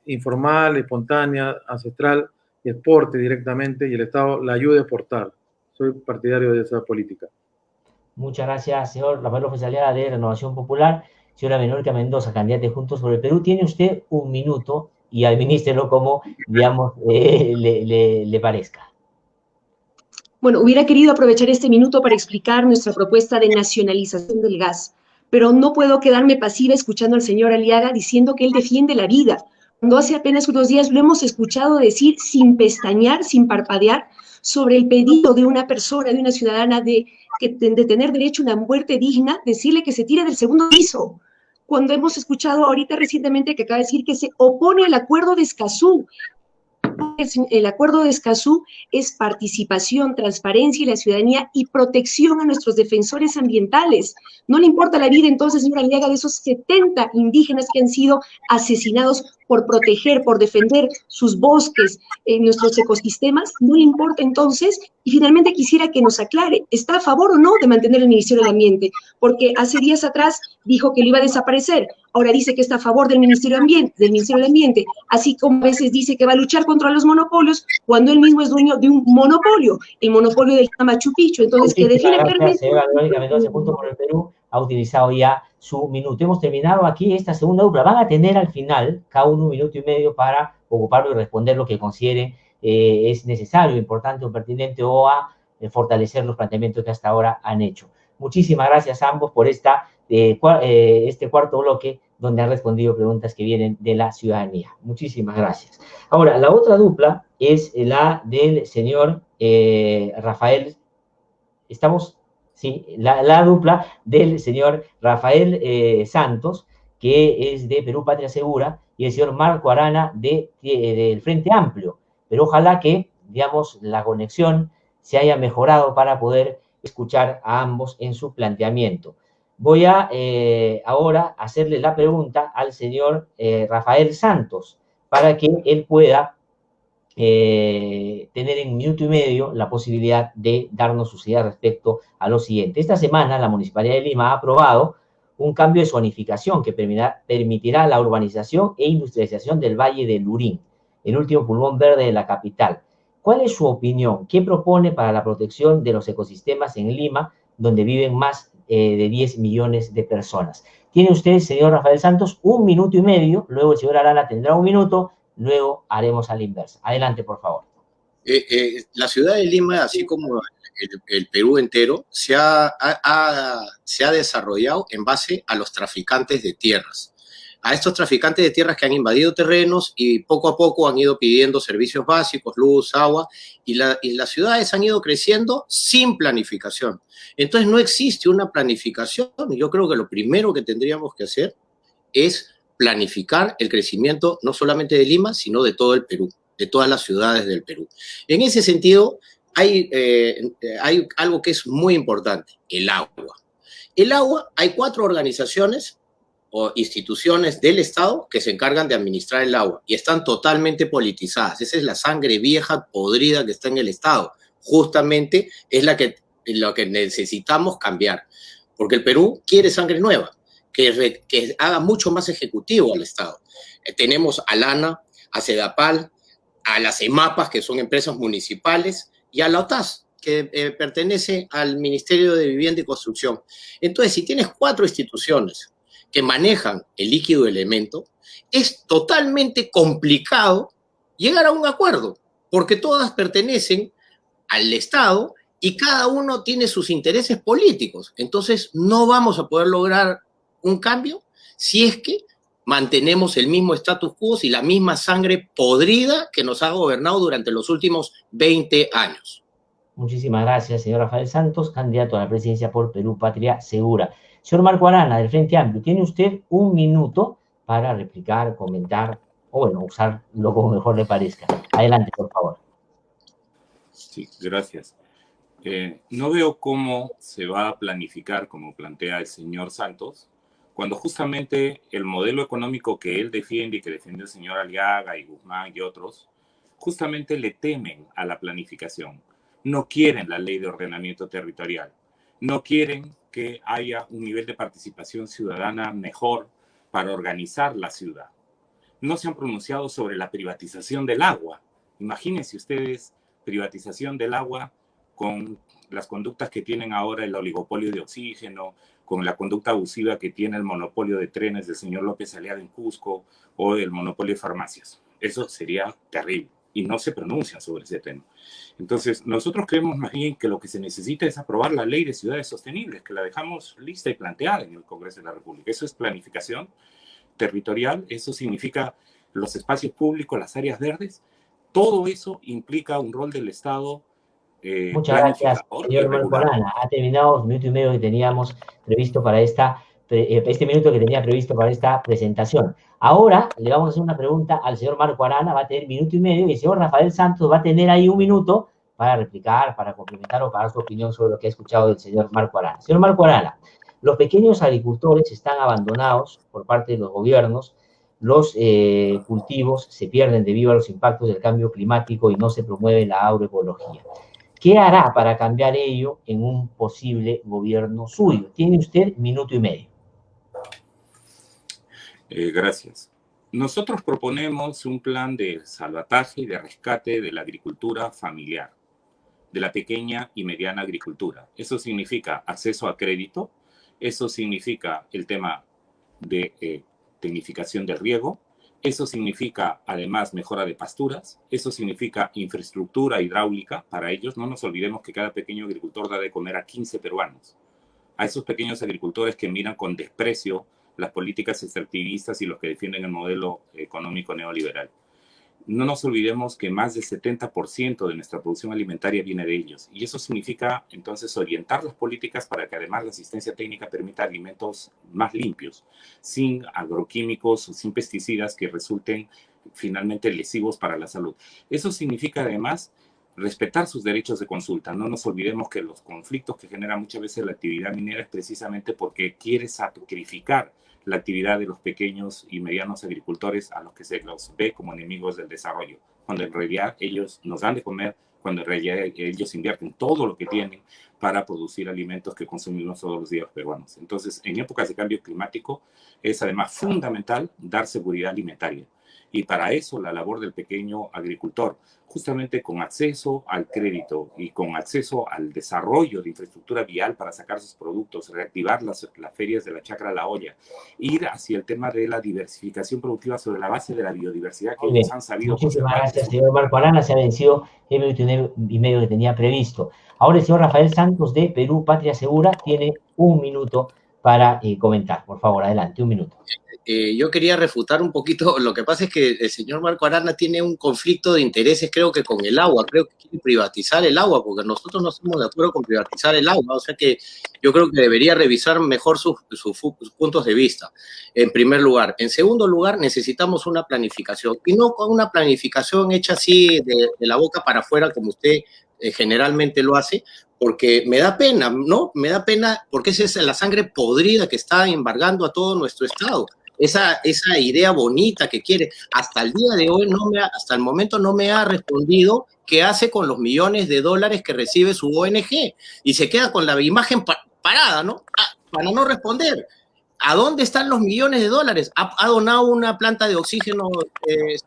informal, espontánea, ancestral, exporte directamente y el Estado la ayude a exportar. Soy partidario de esa política. Muchas gracias, señor Rafael López Aliaga de Renovación Popular. Señora Verónica Mendoza, candidata de Juntos por el Perú, tiene usted 1 minuto y administrelo como, digamos, le parezca. Bueno, hubiera querido aprovechar este minuto para explicar nuestra propuesta de nacionalización del gas, pero no puedo quedarme pasiva escuchando al señor Aliaga diciendo que él defiende la vida, cuando hace apenas unos días lo hemos escuchado decir sin pestañear, sin parpadear, sobre el pedido de una persona, de una ciudadana de tener derecho a una muerte digna, decirle que se tire del segundo piso. Cuando hemos escuchado ahorita recientemente que acaba de decir que se opone al acuerdo de Escazú. El acuerdo de Escazú es participación, transparencia y la ciudadanía y protección a nuestros defensores ambientales. No le importa la vida entonces, señora Aliaga, de esos 70 indígenas que han sido asesinados por proteger, por defender sus bosques, nuestros ecosistemas, no le importa entonces. Y finalmente quisiera que nos aclare, ¿está a favor o no de mantener el Ministerio del Ambiente? Porque hace días atrás dijo que lo iba a desaparecer, ahora dice que está a favor del Ministerio del Ambiente, así como a veces dice que va a luchar contra los monopolios, cuando él mismo es dueño de un monopolio, el monopolio del Machu Picchu. Entonces, que define claramente. Señora Verónica Mendoza, Juntos por el Perú, ha utilizado ya su minuto. Hemos terminado aquí esta segunda dupla. Van a tener al final cada uno 1 minuto y medio para ocuparlo y responder lo que consideren es necesario, importante o pertinente, o a fortalecer los planteamientos que hasta ahora han hecho. Muchísimas gracias a ambos por este cuarto bloque donde han respondido preguntas que vienen de la ciudadanía. Muchísimas gracias. Ahora, la otra dupla es la del señor Rafael. ¿Estamos? Sí, la dupla del señor Rafael Santos, que es de Perú Patria Segura, y el señor Marco Arana del Frente Amplio. Pero ojalá que, digamos, la conexión se haya mejorado para poder escuchar a ambos en su planteamiento. Voy a ahora hacerle la pregunta al señor Rafael Santos para que él pueda tener en minuto y medio la posibilidad de darnos sus ideas respecto a lo siguiente. Esta semana la Municipalidad de Lima ha aprobado un cambio de zonificación que permitirá la urbanización e industrialización del Valle del Lurín, el último pulmón verde de la capital. ¿Cuál es su opinión? ¿Qué propone para la protección de los ecosistemas en Lima, donde viven más de 10 millones de personas? Tiene usted, señor Rafael Santos, un minuto y medio, luego el señor Arana tendrá un minuto, luego haremos a la inversa. Adelante, por favor. La ciudad de Lima, así como el Perú entero, se ha desarrollado en base a los traficantes de tierras. A estos traficantes de tierras que han invadido terrenos y poco a poco han ido pidiendo servicios básicos, luz, agua, y las ciudades han ido creciendo sin planificación. Entonces no existe una planificación, y yo creo que lo primero que tendríamos que hacer es planificar el crecimiento no solamente de Lima, sino de todo el Perú, de todas las ciudades del Perú. En ese sentido, hay algo que es muy importante, el agua. El agua, hay 4 organizaciones o instituciones del Estado que se encargan de administrar el agua y están totalmente politizadas. Esa es la sangre vieja, podrida que está en el Estado. Justamente es lo que necesitamos cambiar, porque el Perú quiere sangre nueva, que haga mucho más ejecutivo al Estado. Tenemos a LANA, a CEDAPAL, a las EMAPAs, que son empresas municipales, y a la OTAS, que pertenece al Ministerio de Vivienda y Construcción. Entonces, si tienes 4 instituciones que manejan el líquido elemento, es totalmente complicado llegar a un acuerdo, porque todas pertenecen al Estado y cada uno tiene sus intereses políticos. Entonces, no vamos a poder lograr un cambio si es que mantenemos el mismo status quo y la misma sangre podrida que nos ha gobernado durante los últimos 20 años. Muchísimas gracias, señor Rafael Santos, candidato a la presidencia por Perú Patria Segura. Señor Marco Arana, del Frente Amplio, tiene usted un minuto para replicar, comentar, o bueno, usarlo como mejor le parezca. Adelante, por favor. Sí, gracias. No veo cómo se va a planificar, como plantea el señor Santos, cuando justamente el modelo económico que él defiende y que defendió el señor Aliaga y Guzmán y otros, justamente le temen a la planificación. No quieren la ley de ordenamiento territorial. No quieren que haya un nivel de participación ciudadana mejor para organizar la ciudad. No se han pronunciado sobre la privatización del agua. Imagínense ustedes, privatización del agua con las conductas que tienen ahora el oligopolio de oxígeno, con la conducta abusiva que tiene el monopolio de trenes del señor López Aliaga en Cusco o el monopolio de farmacias. Eso sería terrible y no se pronuncian sobre ese tema. Entonces, nosotros creemos más bien que lo que se necesita es aprobar la ley de ciudades sostenibles, que la dejamos lista y planteada en el Congreso de la República. Eso es planificación territorial, eso significa los espacios públicos, las áreas verdes. Todo eso implica un rol del Estado. Muchas gracias, señor Marco Arana. Ha terminado el minuto y medio que teníamos previsto para este minuto que tenía previsto para esta presentación. Ahora le vamos a hacer una pregunta al señor Marco Arana, va a tener minuto y medio, y el señor Rafael Santos va a tener ahí un minuto para replicar, para complementar o para dar su opinión sobre lo que ha escuchado del señor Marco Arana. Señor Marco Arana, los pequeños agricultores están abandonados por parte de los gobiernos, los cultivos se pierden debido a los impactos del cambio climático y no se promueve la agroecología. ¿Qué hará para cambiar ello en un posible gobierno suyo? Tiene usted minuto y medio. Gracias. Nosotros proponemos un plan de salvataje y de rescate de la agricultura familiar, de la pequeña y mediana agricultura. Eso significa acceso a crédito, eso significa el tema de tecnificación del riego, eso significa además mejora de pasturas, eso significa infraestructura hidráulica para ellos. No nos olvidemos que cada pequeño agricultor da de comer a 15 peruanos. A esos pequeños agricultores que miran con desprecio las políticas extractivistas y los que defienden el modelo económico neoliberal. No nos olvidemos que más del 70% de nuestra producción alimentaria viene de ellos. Y eso significa entonces orientar las políticas para que además la asistencia técnica permita alimentos más limpios, sin agroquímicos, sin pesticidas que resulten finalmente lesivos para la salud. Eso significa además respetar sus derechos de consulta. No nos olvidemos que los conflictos que genera muchas veces la actividad minera es precisamente porque quiere sacrificar la actividad de los pequeños y medianos agricultores a los que se los ve como enemigos del desarrollo, cuando en realidad ellos nos dan de comer, cuando en realidad ellos invierten todo lo que tienen para producir alimentos que consumimos todos los días peruanos. Entonces, en épocas de cambio climático es además fundamental dar seguridad alimentaria. Y para eso la labor del pequeño agricultor, justamente con acceso al crédito y con acceso al desarrollo de infraestructura vial para sacar sus productos, reactivar las ferias de la Chacra La Olla, ir hacia el tema de la diversificación productiva sobre la base de la biodiversidad que ellos han sabido Muchísimas conservar. gracias, señor Marco Arana. Se ha vencido el minuto y medio que tenía previsto. Ahora el señor Rafael Santos de Perú Patria Segura tiene un minuto para comentar. Por favor, adelante, un minuto. Yo quería refutar un poquito, lo que pasa es que el señor Marco Arana tiene un conflicto de intereses, creo que con el agua, creo que quiere privatizar el agua, porque nosotros no estamos de acuerdo con privatizar el agua, o sea que yo creo que debería revisar mejor sus puntos de vista, en primer lugar. En segundo lugar, necesitamos una planificación, y no con una planificación hecha así de la boca para afuera, como usted generalmente lo hace, porque me da pena, ¿no? Me da pena porque esa es la sangre podrida que está embargando a todo nuestro Estado. Esa idea bonita que quiere. Hasta el día de hoy, hasta el momento no me ha respondido qué hace con los millones de dólares que recibe su ONG. Y se queda con la imagen parada, ¿no? Para no responder. ¿A dónde están los millones de dólares? ¿Ha donado una planta de oxígeno,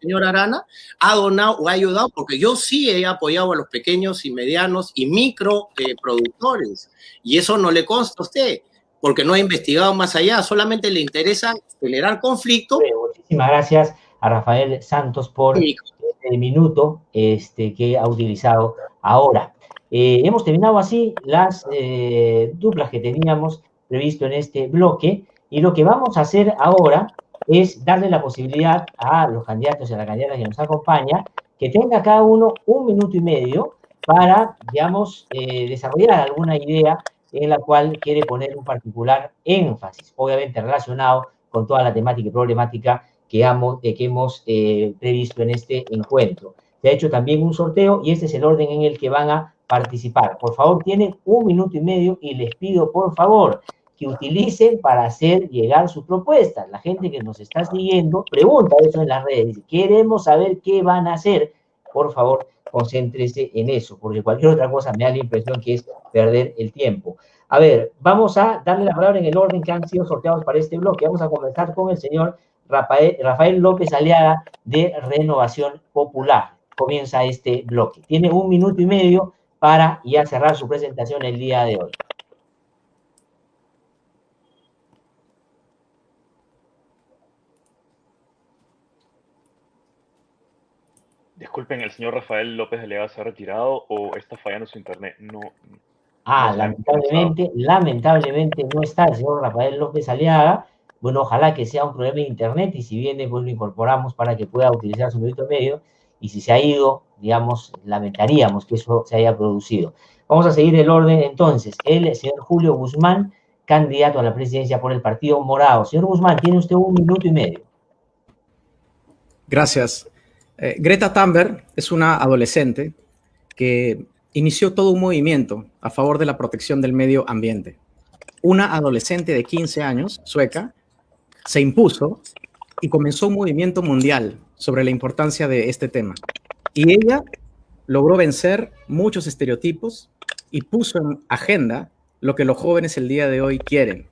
señor Arana? ¿Ha donado o ha ayudado? Porque yo sí he apoyado a los pequeños y medianos y micro productores. Y eso no le consta a usted, porque no ha investigado más allá, solamente le interesa generar conflicto. Muchísimas gracias a Rafael Santos por el minuto que ha utilizado ahora. Hemos terminado así las duplas que teníamos previsto en este bloque, y lo que vamos a hacer ahora es darle la posibilidad a los candidatos y a la candidata que nos acompaña que tenga cada uno un minuto y medio para, digamos, desarrollar alguna idea en la cual quiere poner un particular énfasis, obviamente relacionado con toda la temática y problemática que hemos previsto en este encuentro. Se ha hecho también un sorteo y este es el orden en el que van a participar. Por favor, tienen un minuto y medio y les pido, por favor, que utilicen para hacer llegar sus propuestas. La gente que nos está siguiendo pregunta eso en las redes. Dice, queremos saber qué van a hacer. Por favor, concéntrese en eso, porque cualquier otra cosa me da la impresión que es perder el tiempo. A ver, vamos a darle la palabra en el orden que han sido sorteados para este bloque. Vamos a comenzar con el señor Rafael López Aliaga de Renovación Popular. Comienza este bloque. Tiene un minuto y medio para ya cerrar su presentación el día de hoy. Disculpen, ¿el señor Rafael López Aliaga se ha retirado o está fallando su internet? No. Lamentablemente no está el señor Rafael López Aliaga. Bueno, ojalá que sea un problema de internet y si viene, pues lo incorporamos para que pueda utilizar su minuto y medio. Y si se ha ido, digamos, lamentaríamos que eso se haya producido. Vamos a seguir el orden entonces. El señor Julio Guzmán, candidato a la presidencia por el Partido Morado. Señor Guzmán, tiene usted un minuto y medio. Gracias. Greta Thunberg es una adolescente que inició todo un movimiento a favor de la protección del medio ambiente. Una adolescente de 15 años, sueca, se impuso y comenzó un movimiento mundial sobre la importancia de este tema. Y ella logró vencer muchos estereotipos y puso en agenda lo que los jóvenes el día de hoy quieren.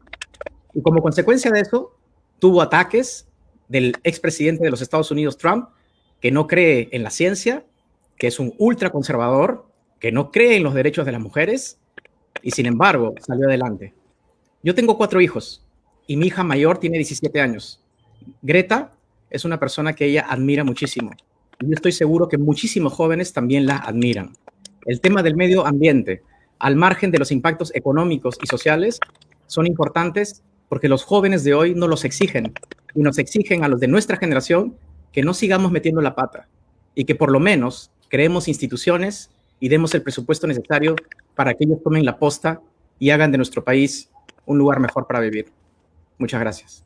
Y como consecuencia de eso, tuvo ataques del expresidente de los Estados Unidos, Trump, que no cree en la ciencia, que es un ultraconservador, que no cree en los derechos de las mujeres, y sin embargo salió adelante. Yo tengo 4 hijos y mi hija mayor tiene 17 años. Greta es una persona que ella admira muchísimo. Y yo estoy seguro que muchísimos jóvenes también la admiran. El tema del medio ambiente, al margen de los impactos económicos y sociales, son importantes porque los jóvenes de hoy no los exigen y nos exigen a los de nuestra generación que no sigamos metiendo la pata y que por lo menos creemos instituciones y demos el presupuesto necesario para que ellos tomen la posta y hagan de nuestro país un lugar mejor para vivir. Muchas gracias.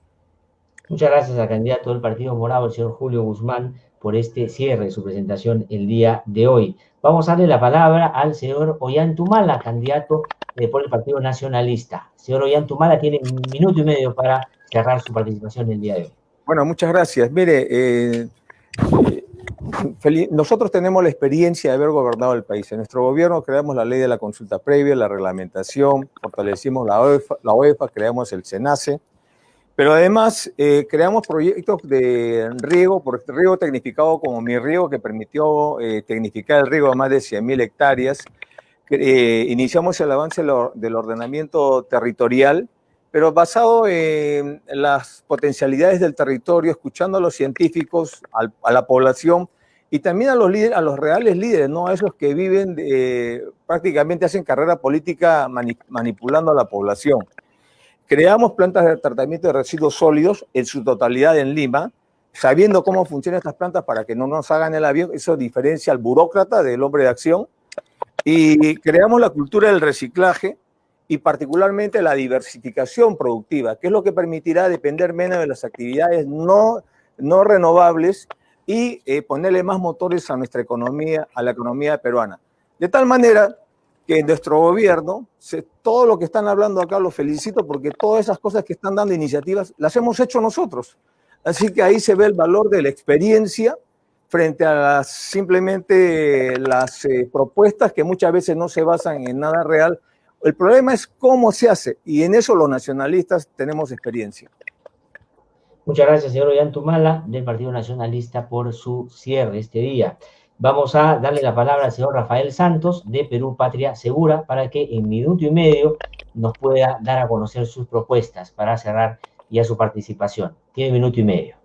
Muchas gracias al candidato del Partido Morado, el señor Julio Guzmán, por este cierre de su presentación el día de hoy. Vamos a darle la palabra al señor Ollantumala, candidato por el Partido Nacionalista. Señor Ollantumala, tiene 1 minuto y medio para cerrar su participación el día de hoy. Bueno, muchas gracias. Mire, nosotros tenemos la experiencia de haber gobernado el país. En nuestro gobierno creamos la ley de la consulta previa, la reglamentación, fortalecimos la OEFA, creamos el SENACE, pero además creamos proyectos de riego, por riego tecnificado como Mi Riego, que permitió tecnificar el riego a más de 100.000 hectáreas. Iniciamos el avance del ordenamiento territorial, pero basado en las potencialidades del territorio, escuchando a los científicos, a la población y también a los líderes, a los reales líderes, no a esos que viven, prácticamente hacen carrera política manipulando a la población. Creamos plantas de tratamiento de residuos sólidos en su totalidad en Lima, sabiendo cómo funcionan estas plantas para que no nos hagan el avión. Eso diferencia al burócrata del hombre de acción. Y creamos la cultura del reciclaje y particularmente la diversificación productiva, que es lo que permitirá depender menos de las actividades no renovables y ponerle más motores a nuestra economía, a la economía peruana. De tal manera que en nuestro gobierno, todo lo que están hablando acá lo felicito porque todas esas cosas que están dando iniciativas las hemos hecho nosotros. Así que ahí se ve el valor de la experiencia frente a simplemente las propuestas que muchas veces no se basan en nada real. El problema es cómo se hace y en eso los nacionalistas tenemos experiencia. Muchas gracias, señor Ollantumala, del Partido Nacionalista, por su cierre este día. Vamos a darle la palabra al señor Rafael Santos, de Perú Patria Segura, para que en 1 minuto y medio nos pueda dar a conocer sus propuestas para cerrar ya su participación. Tiene 1 minuto y medio.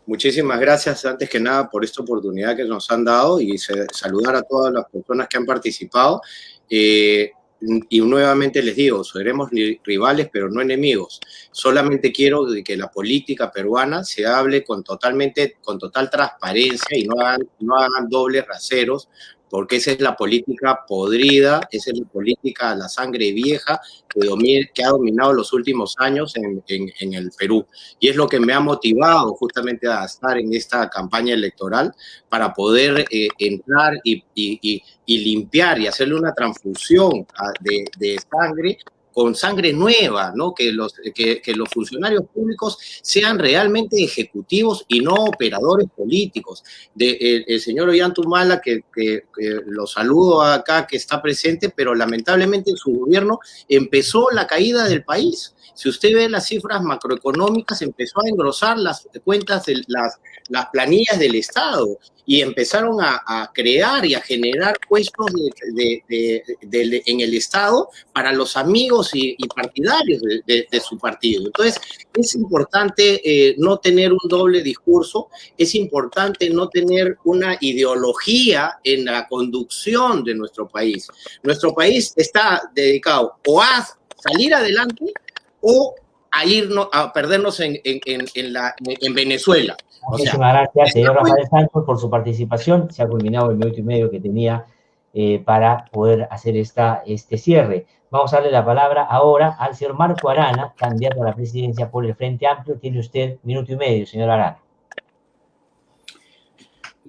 Muchísimas gracias, antes que nada, por esta oportunidad que nos han dado y saludar a todas las personas que han participado. Y nuevamente les digo, seremos rivales, pero no enemigos. Solamente quiero que la política peruana se hable con total transparencia y no hagan dobles raseros, porque esa es la política podrida, esa es la política, la sangre vieja que ha dominado los últimos años en el Perú. Y es lo que me ha motivado justamente a estar en esta campaña electoral para poder entrar y limpiar y hacerle una transfusión de sangre, con sangre nueva, ¿no? Que los funcionarios públicos sean realmente ejecutivos y no operadores políticos. El señor Ollantumala, que lo saludo acá, que está presente, pero lamentablemente en su gobierno empezó la caída del país. Si usted ve las cifras macroeconómicas, empezó a engrosar las cuentas, las planillas del Estado y empezaron a crear y a generar puestos en el Estado para los amigos y partidarios de su partido. Entonces, es importante no tener un doble discurso, es importante no tener una ideología en la conducción de nuestro país. Nuestro país está dedicado o a salir adelante o a perdernos en Venezuela. Muchísimas gracias, señor Rafael Santos, por su participación. Se ha culminado el 1 minuto y medio que tenía para poder hacer este cierre. Vamos a darle la palabra ahora al señor Marco Arana, candidato a la presidencia por el Frente Amplio. Tiene usted 1 minuto y medio, señor Arana.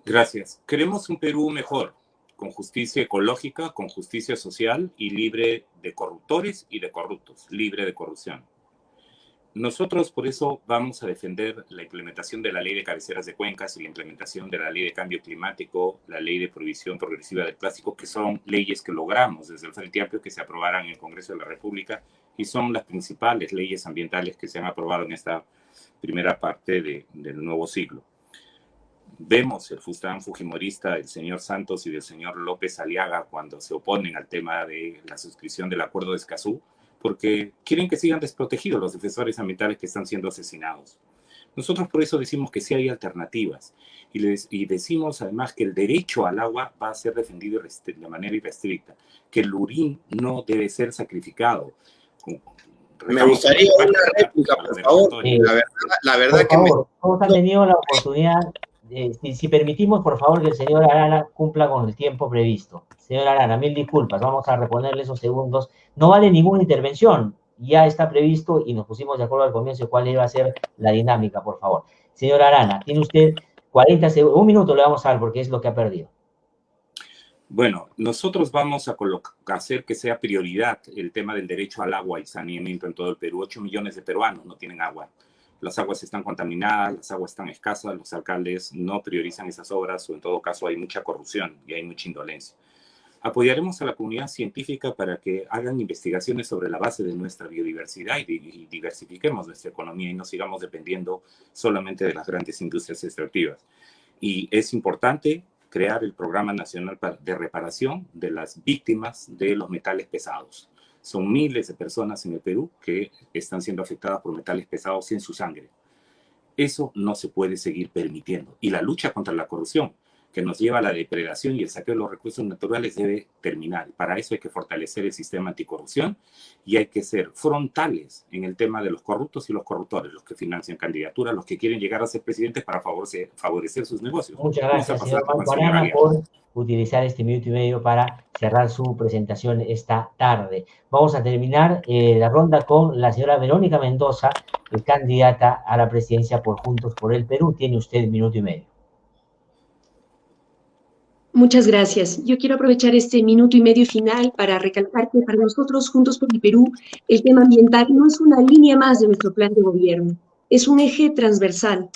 Gracias. Queremos un Perú mejor, con justicia ecológica, con justicia social y libre de corruptores y de corruptos, libre de corrupción. Nosotros por eso vamos a defender la implementación de la ley de cabeceras de cuencas y la implementación de la ley de cambio climático, la ley de prohibición progresiva del plástico, que son leyes que logramos desde el Frente Amplio que se aprobaran en el Congreso de la República y son las principales leyes ambientales que se han aprobado en esta primera parte del nuevo siglo. Vemos el fustán fujimorista del señor Santos y del señor López Aliaga cuando se oponen al tema de la suscripción del Acuerdo de Escazú, porque quieren que sigan desprotegidos los defensores ambientales que están siendo asesinados. Nosotros por eso decimos que sí hay alternativas y decimos además que el derecho al agua va a ser defendido de manera irrestricta, que el urín no debe ser sacrificado. Me gustaría una réplica, por favor. La verdad por favor, todos han tenido la oportunidad. Si permitimos, por favor, que el señor Arana cumpla con el tiempo previsto. Señor Arana, 1000 disculpas, vamos a reponerle esos segundos. No vale ninguna intervención, ya está previsto y nos pusimos de acuerdo al comienzo de cuál iba a ser la dinámica, por favor. Señor Arana, tiene usted 40 segundos, un minuto le vamos a dar porque es lo que ha perdido. Bueno, nosotros vamos a hacer que sea prioridad el tema del derecho al agua y saneamiento en todo el Perú. 8 millones de peruanos no tienen agua. Las aguas están contaminadas, las aguas están escasas, los alcaldes no priorizan esas obras o en todo caso hay mucha corrupción y hay mucha indolencia. Apoyaremos a la comunidad científica para que hagan investigaciones sobre la base de nuestra biodiversidad y diversifiquemos nuestra economía y no sigamos dependiendo solamente de las grandes industrias extractivas. Y es importante crear el Programa Nacional de Reparación de las víctimas de los metales pesados. Son miles de personas en el Perú que están siendo afectadas por metales pesados en su sangre. Eso no se puede seguir permitiendo. Y la lucha contra la corrupción, que nos lleva a la depredación y el saqueo de los recursos naturales, debe terminar. Para eso hay que fortalecer el sistema anticorrupción y hay que ser frontales en el tema de los corruptos y los corruptores, los que financian candidaturas, los que quieren llegar a ser presidentes para favorecer sus negocios. Muchas gracias, señor Marco Arana, por utilizar este minuto y medio para cerrar su presentación esta tarde. Vamos a terminar la ronda con la señora Verónica Mendoza, candidata a la presidencia por Juntos por el Perú. Tiene usted minuto y medio. Muchas gracias. Yo quiero aprovechar este minuto y medio final para recalcar que para nosotros, Juntos por el Perú, el tema ambiental no es una línea más de nuestro plan de gobierno, es un eje transversal.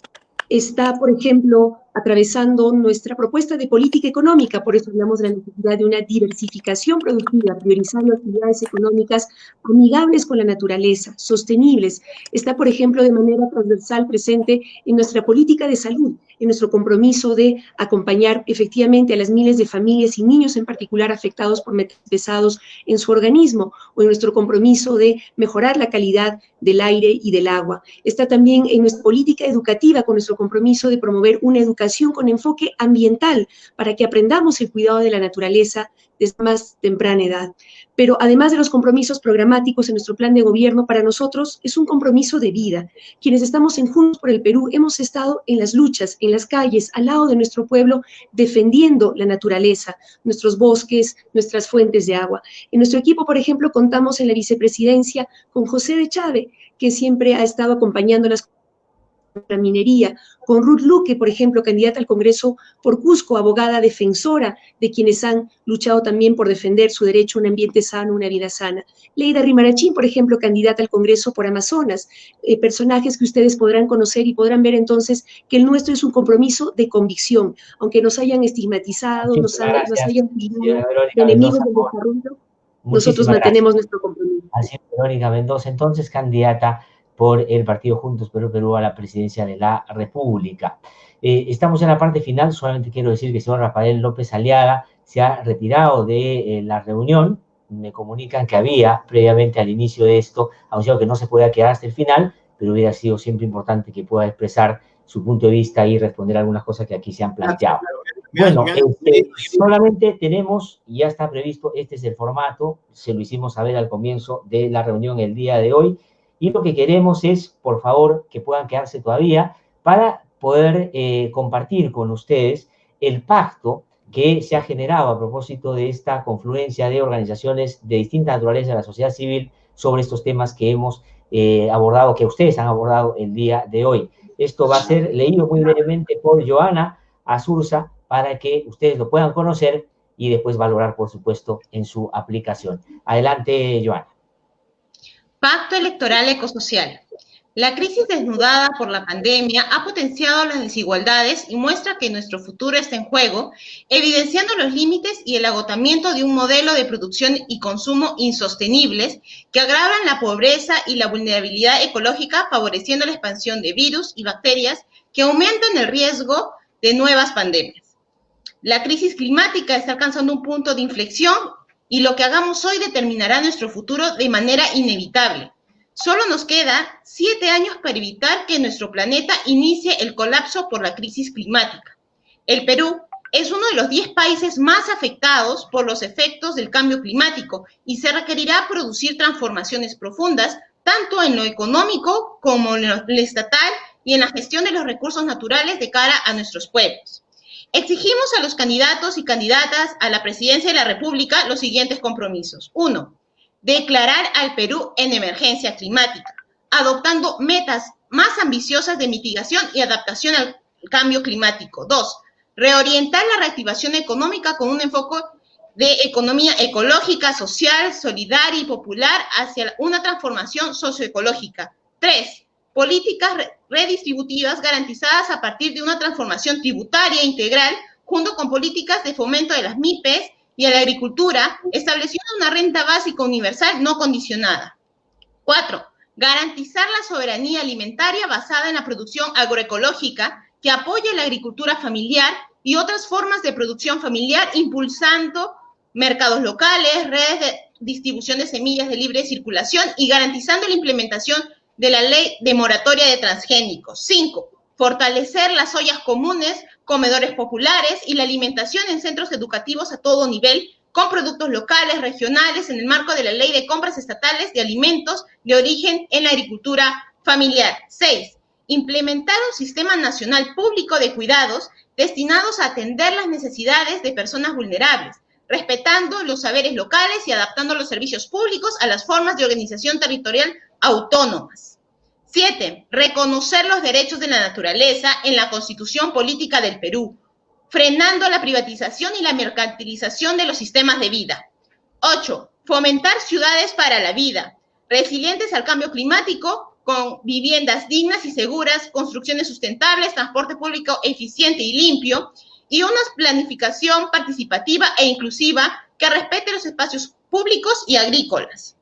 Está, por ejemplo, atravesando nuestra propuesta de política económica, por eso hablamos de la necesidad de una diversificación productiva, priorizando actividades económicas amigables con la naturaleza, sostenibles. Está, por ejemplo, de manera transversal presente en nuestra política de salud, en nuestro compromiso de acompañar efectivamente a las miles de familias y niños en particular afectados por metales pesados en su organismo, o en nuestro compromiso de mejorar la calidad del aire y del agua. Está también en nuestra política educativa con nuestro compromiso de promover una educación con enfoque ambiental para que aprendamos el cuidado de la naturaleza desde más temprana edad. Pero además de los compromisos programáticos en nuestro plan de gobierno, para nosotros es un compromiso de vida. Quienes estamos en Juntos por el Perú hemos estado en las luchas, en las calles, al lado de nuestro pueblo, defendiendo la naturaleza, nuestros bosques, nuestras fuentes de agua. En nuestro equipo, por ejemplo, contamos en la vicepresidencia con José de Chávez, que siempre ha estado acompañando las la minería, con Ruth Luque, por ejemplo, candidata al Congreso por Cusco, abogada defensora de quienes han luchado también por defender su derecho a un ambiente sano, una vida sana. Leida Rimarachín, por ejemplo, candidata al Congreso por Amazonas, personajes que ustedes podrán conocer y podrán ver entonces que el nuestro es un compromiso de convicción, aunque nos hayan estigmatizado, nos hayan tildado de enemigos del desarrollo, nosotros mantenemos nuestro compromiso. Así es, Verónica Mendoza, entonces candidata por el partido Juntos por el Perú a la presidencia de la República. Estamos en la parte final, solamente quiero decir que el señor Rafael López Aliaga se ha retirado de la reunión. Me comunican que había, previamente al inicio de esto, anunciado que no se podía quedar hasta el final, pero hubiera sido siempre importante que pueda expresar su punto de vista y responder algunas cosas que aquí se han planteado. Bueno, solamente tenemos, y ya está previsto, este es el formato, se lo hicimos saber al comienzo de la reunión el día de hoy, y lo que queremos es, por favor, que puedan quedarse todavía para poder compartir con ustedes el pacto que se ha generado a propósito de esta confluencia de organizaciones de distinta naturaleza de la sociedad civil sobre estos temas que hemos abordado, que ustedes han abordado el día de hoy. Esto va a ser leído muy brevemente por Joana Azurza para que ustedes lo puedan conocer y después valorar, por supuesto, en su aplicación. Adelante, Joana. Pacto electoral ecosocial. La crisis desnudada por la pandemia ha potenciado las desigualdades y muestra que nuestro futuro está en juego, evidenciando los límites y el agotamiento de un modelo de producción y consumo insostenibles que agravan la pobreza y la vulnerabilidad ecológica, favoreciendo la expansión de virus y bacterias que aumentan el riesgo de nuevas pandemias. La crisis climática está alcanzando un punto de inflexión y lo que hagamos hoy determinará nuestro futuro de manera inevitable. Solo nos queda 7 años para evitar que nuestro planeta inicie el colapso por la crisis climática. El Perú es uno de los 10 países más afectados por los efectos del cambio climático y se requerirá producir transformaciones profundas, tanto en lo económico como en lo estatal y en la gestión de los recursos naturales de cara a nuestros pueblos. Exigimos a los candidatos y candidatas a la presidencia de la República los siguientes compromisos. 1. Declarar al Perú en emergencia climática, adoptando metas más ambiciosas de mitigación y adaptación cambio climático. 2. Reorientar la reactivación económica con un enfoque de economía ecológica, social, solidaria y popular hacia una transformación socioecológica. 3. Políticas redistributivas garantizadas a partir de una transformación tributaria integral junto con políticas de fomento de las MIPES y a la agricultura, estableciendo una renta básica universal no condicionada. 4. Garantizar la soberanía alimentaria basada en la producción agroecológica que apoye la agricultura familiar y otras formas de producción familiar, impulsando mercados locales, redes de distribución de semillas de libre circulación y garantizando la implementación de la ley de moratoria de transgénicos. 5. Fortalecer las ollas comunes, comedores populares y la alimentación en centros educativos a todo nivel, con productos locales, regionales, en el marco de la Ley de Compras Estatales de Alimentos de Origen en la Agricultura Familiar. 6. Implementar un sistema nacional público de cuidados destinados a atender las necesidades de personas vulnerables, respetando los saberes locales y adaptando los servicios públicos a las formas de organización territorial autónomas. 7. Reconocer los derechos de la naturaleza en la Constitución Política del Perú, frenando la privatización y la mercantilización de los sistemas de vida. 8. Fomentar ciudades para la vida, resilientes al cambio climático, con viviendas dignas y seguras, construcciones sustentables, transporte público eficiente y limpio, y una planificación participativa e inclusiva que respete los espacios públicos y agrícolas.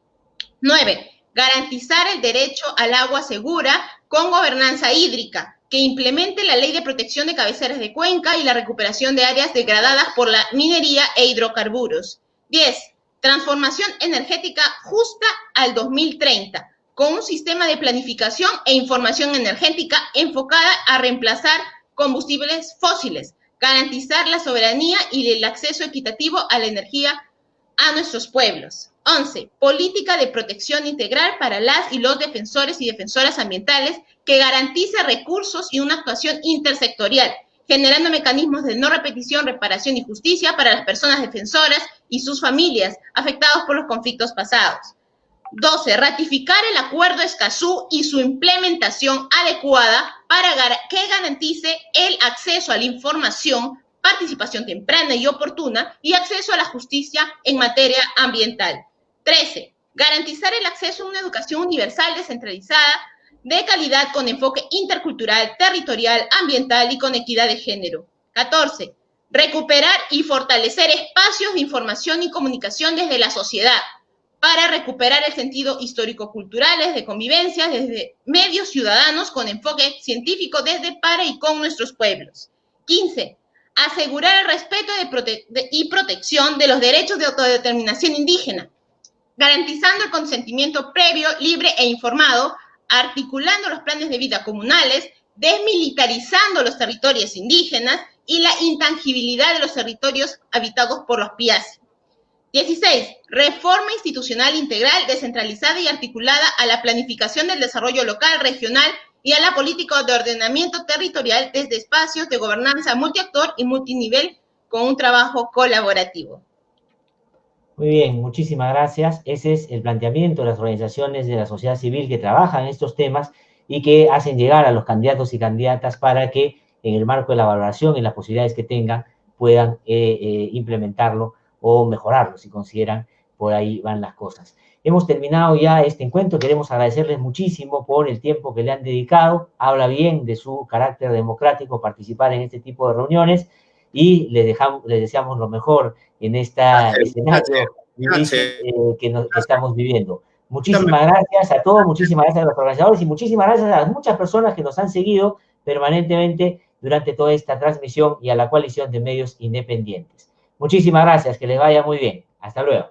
9. Garantizar el derecho al agua segura con gobernanza hídrica, que implemente la Ley de Protección de Cabeceras de Cuenca y la recuperación de áreas degradadas por la minería e hidrocarburos. 10. Transformación energética justa al 2030, con un sistema de planificación e información energética enfocada a reemplazar combustibles fósiles, garantizar la soberanía y el acceso equitativo a la energía a nuestros pueblos. 11. Política de protección integral para las y los defensores y defensoras ambientales que garantice recursos y una actuación intersectorial, generando mecanismos de no repetición, reparación y justicia para las personas defensoras y sus familias afectados por los conflictos pasados. 12. Ratificar el Acuerdo Escazú y su implementación adecuada para que garantice el acceso a la información, participación temprana y oportuna y acceso a la justicia en materia ambiental. 13. Garantizar el acceso a una educación universal descentralizada, de calidad con enfoque intercultural, territorial, ambiental y con equidad de género. 14. Recuperar y fortalecer espacios de información y comunicación desde la sociedad para recuperar el sentido histórico-culturales de convivencia desde medios ciudadanos con enfoque científico desde, para y con nuestros pueblos. 15. Asegurar el respeto y protección de los derechos de autodeterminación indígena, garantizando el consentimiento previo, libre e informado, articulando los planes de vida comunales, desmilitarizando los territorios indígenas y la intangibilidad de los territorios habitados por los PIAS. 16. Reforma institucional integral, descentralizada y articulada a la planificación del desarrollo local, regional y a la política de ordenamiento territorial desde espacios de gobernanza multiactor y multinivel con un trabajo colaborativo. Muy bien, muchísimas gracias. Ese es el planteamiento de las organizaciones de la sociedad civil que trabajan en estos temas y que hacen llegar a los candidatos y candidatas para que en el marco de la valoración y las posibilidades que tengan puedan implementarlo o mejorarlo, si consideran por ahí van las cosas. Hemos terminado ya este encuentro. Queremos agradecerles muchísimo por el tiempo que le han dedicado. Habla bien de su carácter democrático participar en este tipo de reuniones y les deseamos lo mejor en este escenario que estamos viviendo. Muchísimas gracias a todos, muchísimas gracias a los organizadores y muchísimas gracias a las muchas personas que nos han seguido permanentemente durante toda esta transmisión y a la coalición de medios independientes. Muchísimas gracias, que les vaya muy bien. Hasta luego.